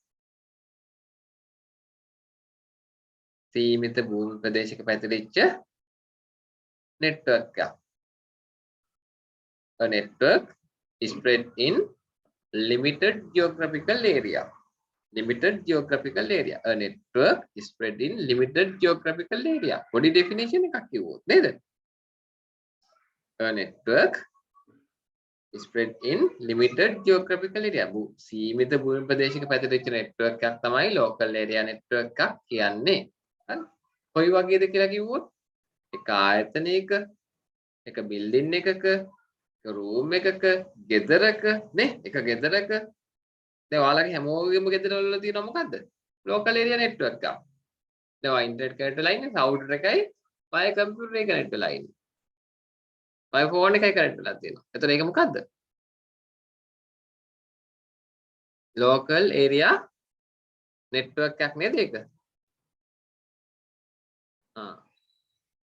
සීමිත භූමි ප්‍රදේශයක පැතිරිච්ච network එක. A network is spread in limited geographical area. Limited geographical area. A network is spread in limited geographical area. Body definition එකක් කිව්වොත් නේද? A network spread in limited geographical area. සීමිත භූමි ප්‍රදේශයක පැතිරිච්ච network එකක් තමයි local area network එකක් කියන්නේ. හරි. කොයි වගේද කියලා කිව්වොත් එක ආයතනයක, එක building එකක, එක room එකක, ගෙදරක නේ, එක ගෙදරක. දැන් ඔයාලගේ හැමෝගෙම ගෙදරවල තියෙනවා මොකද්ද? local area network එකක්. දැන් ඔය internet connect වෙලා ඉන්නේ router එකයි my computer එකයි connect වෙලා ඉන්නේ. my phone එකයි connect වෙලා තියෙනවා. එතකොට ඒක මොකද්ද? local area network එකක් නේද ඒක?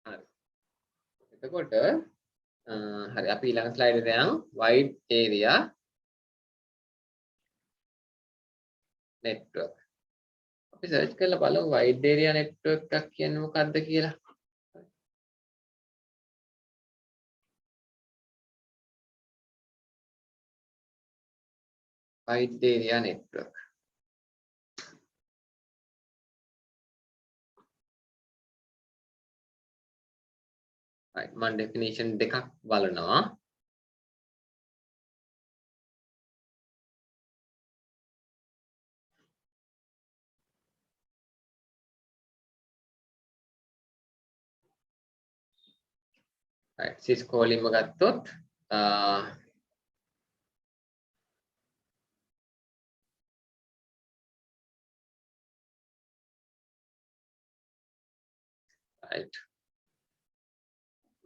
හරි. එතකොට හරි අපි ඊළඟ slide එකට යමු. wide area network. අපි search කරලා බලමු wide area network එකක් කියන්නේ මොකක්ද කියලා. wide area network. right මම definition දෙකක් බලනවා. right syscall එකම ගත්තොත් right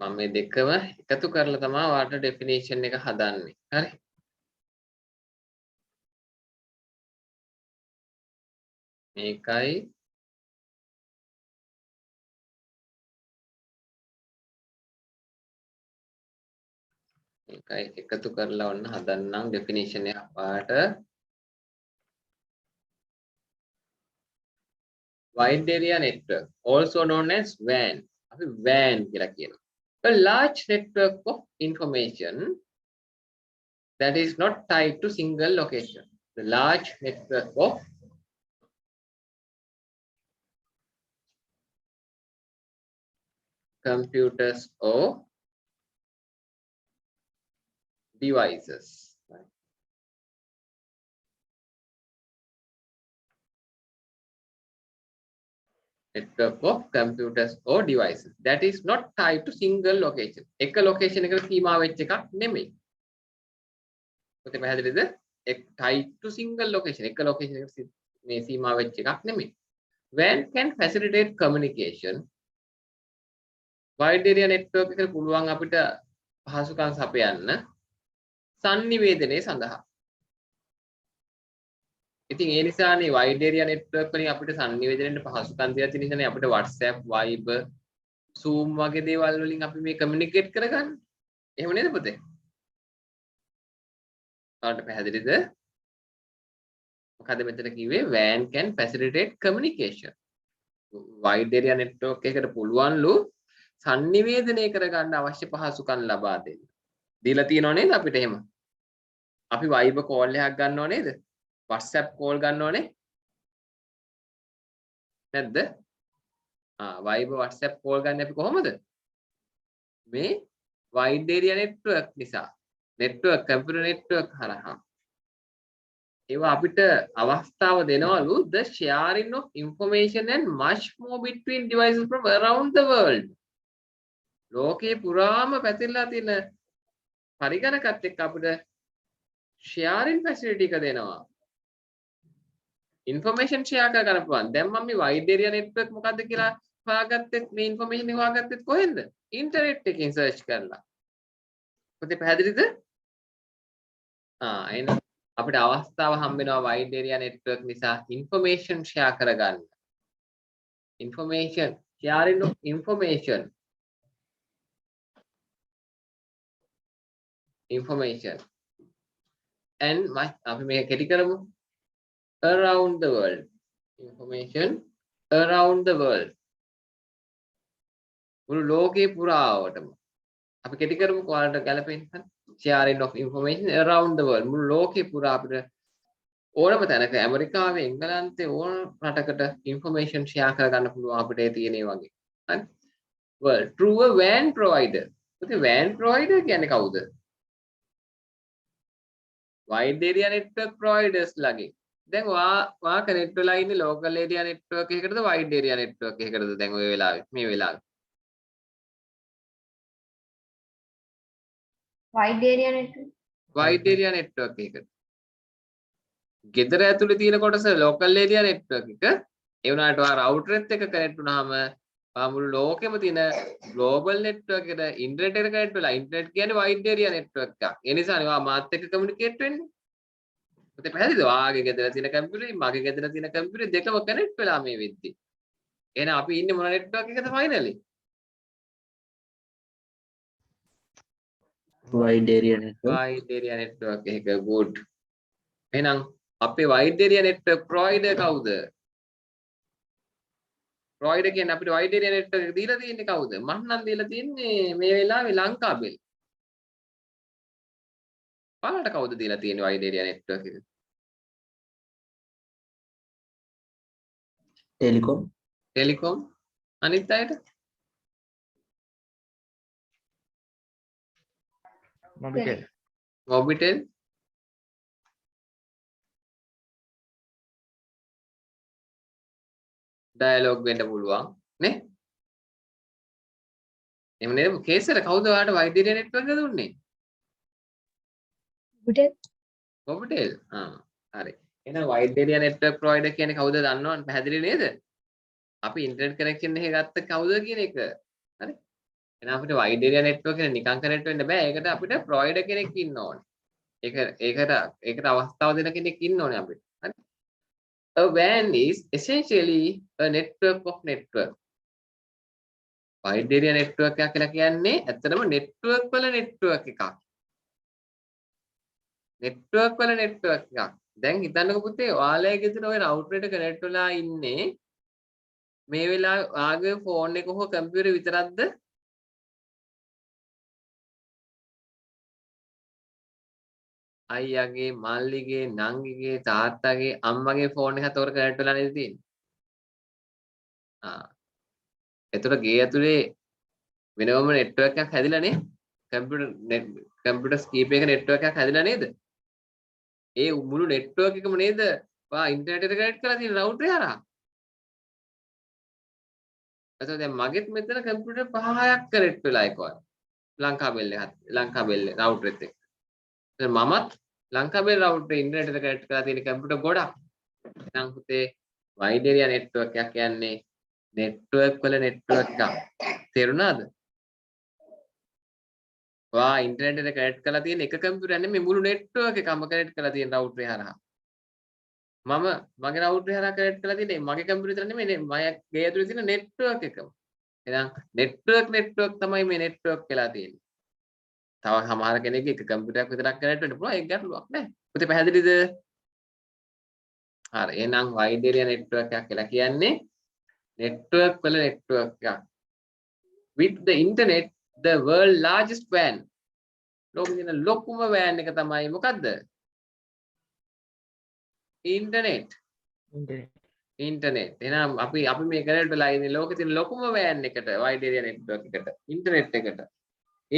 මම මේ දෙකම එකතු කරලා තමයි ඔයාලට definition එක හදන්නේ. හරි. මේකයි එකතු කරලා ඔන්න හදන්නම් definition එක ඔයාලට. wide area network also known as WAN. අපි WAN කියලා කියනවා. A large network of information that is not tied to single location. The large network of computers or devices. Right? Network of computers or devices that is not tied to single location. එක location එකට සීමා වෙච්ච එකක් නෙමෙයි. ඔතේ පැහැදිලිද? tied to single location. එක location එකට මේ සීමා වෙච්ච එකක් නෙමෙයි. WAN can facilitate communication. wide area network එකට පුළුවන් අපිට පහසුකම් සපයන්න sannivedanaye සඳහා. ඉතින් ඒ නිසානේ wide area network වලින් අපිට sannivedanayeට පහසුකම් දෙයක් තියෙන නිසානේ අපිට WhatsApp, Viber, Zoom වගේ දේවල් වලින් අපි මේ communicate කරගන්නේ. එහෙම නේද පුතේ? ඔයාලට පැහැදිලිද? මොකද මෙතන කිව්වේ WAN can facilitate communication. wide area network එකකට පුළුවන්ලු sannivedanaya කරගන්න අවශ්‍ය පහසුකම් ලබා දෙන්න. දීලා තියෙනව නේද අපිට එහෙම? අපි Viber call එකක් ගන්නව නේද? WhatsApp call ගන්නවනේ නැද්ද? Viber WhatsApp call ගන්න අපි කොහොමද? මේ wide area network නිසා. network computer network හරහා. ඒවා අපිට අවස්ථාව දෙනවලු the sharing of information and much more between devices from around the world. ලෝකේ පුරාම පැතිරලා තියෙන පරිගණකත් එක්ක අපිට sharing facility එක දෙනවා. information share කරගන්න පුළුවන්. දැන් මම මේ wide area network මොකද්ද කියලා හොයාගත්තෙත් මේ information එක හොයාගත්තෙත් කොහෙන්ද? internet එකකින් search කරලා. පුතේ පැහැදිලිද? එහෙනම් අපිට අවස්ථාව හම්බ වෙනවා wide area network නිසා information share කරගන්න. information sharing of information and අපි මේක කෙටි කරමු. around the world. information around the world. මුළු ලෝකේ පුරාවටම අපි කෙටි කරමු ඔයාලට ගැලපෙන්න. sharing of information around the world. මුළු ලෝකේ පුරා අපිට ඕනම තැනක ඇමරිකාවේ එංගලන්තේ ඕන රටකට information share කරගන්න පුළුවන් අපිට තියෙන ඒ වගේ. හරි. world through a WAN provider. පුතේ WAN provider කියන්නේ කවුද? wide area network providers ලගේ. දැන් වා කනෙක්ට් වෙලා ඉන්නේ local area network එකකටද wide area network එකකටද දැන් ඔය වෙලාවේ මේ වෙලාවේ? Wide area network. wide area network එකකට. ගෙදර ඇතුලේ තියෙන කොටස local area network එක. ඒ වුණාට ඔයා router එකත් එක්ක connect වුණාම මුළු ලෝකෙම තියෙන global network එකට internet එක connect වෙලා internet කියන්නේ wide area network එකක්. ඒ නිසානේ ඔයා මාත් එක්ක communicate වෙන්නේ. පුතේ පැහැදිලිද? ඔයාගේ ගෙදර තියෙන කම්පියුටරේ මගේ ගෙදර තියෙන කම්පියුටරේ දෙකම connect වෙලා මේ වෙද්දි. එහෙනම් අපි ඉන්නේ මොන network එකද finally? Wide area network. wide area network එක good. එහෙනම් අපේ wide area network provider කවුද? provider කියන්නේ අපිට wide area network එක දීලා තියෙන්නේ කවුද? මම නම් දීලා තියෙන්නේ මේ වෙලාවේ ලංකාබෙල්. ඔයාලට කවුද දීලා තියෙන්නේ wide area network එක? Telecom. Telecom අනිත් අයට? Mobitel. Mobitel dialog වෙන්න පුළුවන් නේ? එහෙම නේද? කේසර කවුද ඔයාලට wide area network එක දුන්නේ? Mobitel. හරි. එහෙනම් wide area network provider කියන්නේ කවුද දන්නවද? පැහැදිලි නේද? අපි internet connection එක ගත්ත කවුද කියන එක. හරි. එහෙනම් අපිට wide area network එක නිකන් connect වෙන්න බෑ. ඒකට අපිට provider කෙනෙක් ඉන්න ඕනේ. ඒකට අවස්ථාව දෙන කෙනෙක් ඉන්න ඕනේ අපිට. හරි. A WAN is essentially a network of network. wide area network එකක් කියලා කියන්නේ ඇත්තටම network වල network එකක්. network වල network එකක්. දැන් හිතන්නකෝ පුතේ ඔයාලගේ ගෙදර ඔය router එකට connect වෙලා ඉන්නේ මේ වෙලාවේ ඔයාගේ phone එක හෝ computer විතරක්ද? අයියාගේ මල්ලිගේ නංගිගේ තාත්තගේ අම්මගේ ෆෝන් එකත් උඩ කනෙක්ට් වෙලා නේද තියෙන්නේ. එතකොට ගේ ඇතුලේ වෙනම නෙට්වර්ක් එකක් හැදිලා නේ. කම්පියුටර් කීප එක නෙට්වර්ක් එකක් හැදිලා නේද? ඒ මුළු නෙට්වර්ක් එකම නේද ඔයා ඉන්ටර්නෙට් එකට කනෙක්ට් කරලා තියෙන රවුටර් එක හරහා. එතකොට දැන් මගෙත් මෙතන කම්පියුටර් 5ක් කනෙක්ට් වෙලා එකවර. ලංකාබෙල් රවුටර් එකත් එක්ක. මමත් ලංකාබෙල් රවුටර් ඉන්ටර්නෙට් එකට කනෙක්ට් කරලා තියෙන කම්පියුටර් ගොඩක්. නම් පුතේ wide area network එකක් කියන්නේ network වල network එකක්. තේරුණාද? ඔයා ඉන්ටර්නෙට් එකට කනෙක්ට් කරලා තියෙන එක කම්පියුටර් නෙමෙයි මුළු network එකම කනෙක්ට් කරලා තියෙන රවුටර් එක හරහා. මම මගේ රවුටර් එක හරහා කනෙක්ට් කරලා තියෙන්නේ මගේ කම්පියුටර් විතර නෙමෙයි මගේ ගේ ඇතුලේ තියෙන network එකම. එහෙනම් network තමයි මේ network වෙලා තියෙන්නේ. තව සමහර කෙනෙක්ගේ එක කම්පියුටරයක් විතරක් කනෙක්ට් වෙන්න පුළුවන් ඒක ගැටලුවක් නෑ. පුතේ පැහැදිලිද? හරි. එහෙනම් wide area network එකක් කියලා කියන්නේ network වල network එකක්. With the internet the world largest WAN. ලෝකෙ තියෙන ලොකුම WAN එක තමයි මොකද්ද? internet. එහෙනම් අපි මේ කනෙක්ට් වෙලා ඉන්නේ ලෝකෙ තියෙන ලොකුම WAN එකට wide area network එකට internet එකට.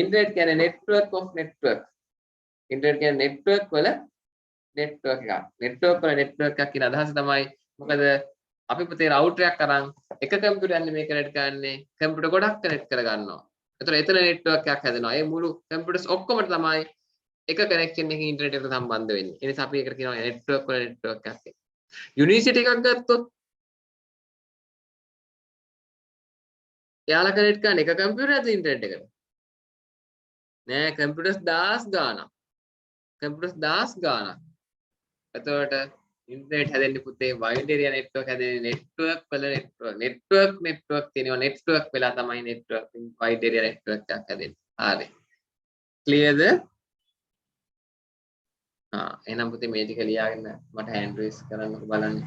internet කියන්නේ network of network. internet කියන්නේ network වල network එකක්. network වල network එකක් කියන අදහස තමයි මොකද අපි පුතේ router එකක් අරන් එක කම්පියුටරයක් නෙමෙයි කනෙක්ට් කරන්නේ කම්පියුටර් ගොඩක් කනෙක්ට් කර ගන්නවා. එතකොට එතන network එකක් හැදෙනවා. ඒ මුළු කම්පියුටර්ස් ඔක්කොම තමයි එක කනෙක්ෂන් එකකින් ඉන්ටර්නෙට් එකට සම්බන්ධ වෙන්නේ. ඒ නිසා අපි ඒකට කියනවා network වල network එකක් කියලා. යුනිවර්සිටි එකක් ගත්තොත් එයාලා කනෙක්ට් කරන්නේ එක කම්පියුටරයක්ද ඉන්ටර්නෙට් එකට? නෑ කම්පියුටර්ස් 1000 ගාණක්. එතකොට ඉන්ටර්නෙට් හැදෙන්නේ පුතේ wide area network හැදෙන්නේ network වල network තියෙනවා network වෙලා තමයි network wide area network එකක් හැදෙන්නේ. හරි. clearද? එහෙනම් පුතේ මේ ටික ලියාගෙන මට hand raise කරන්නකෝ බලන්න.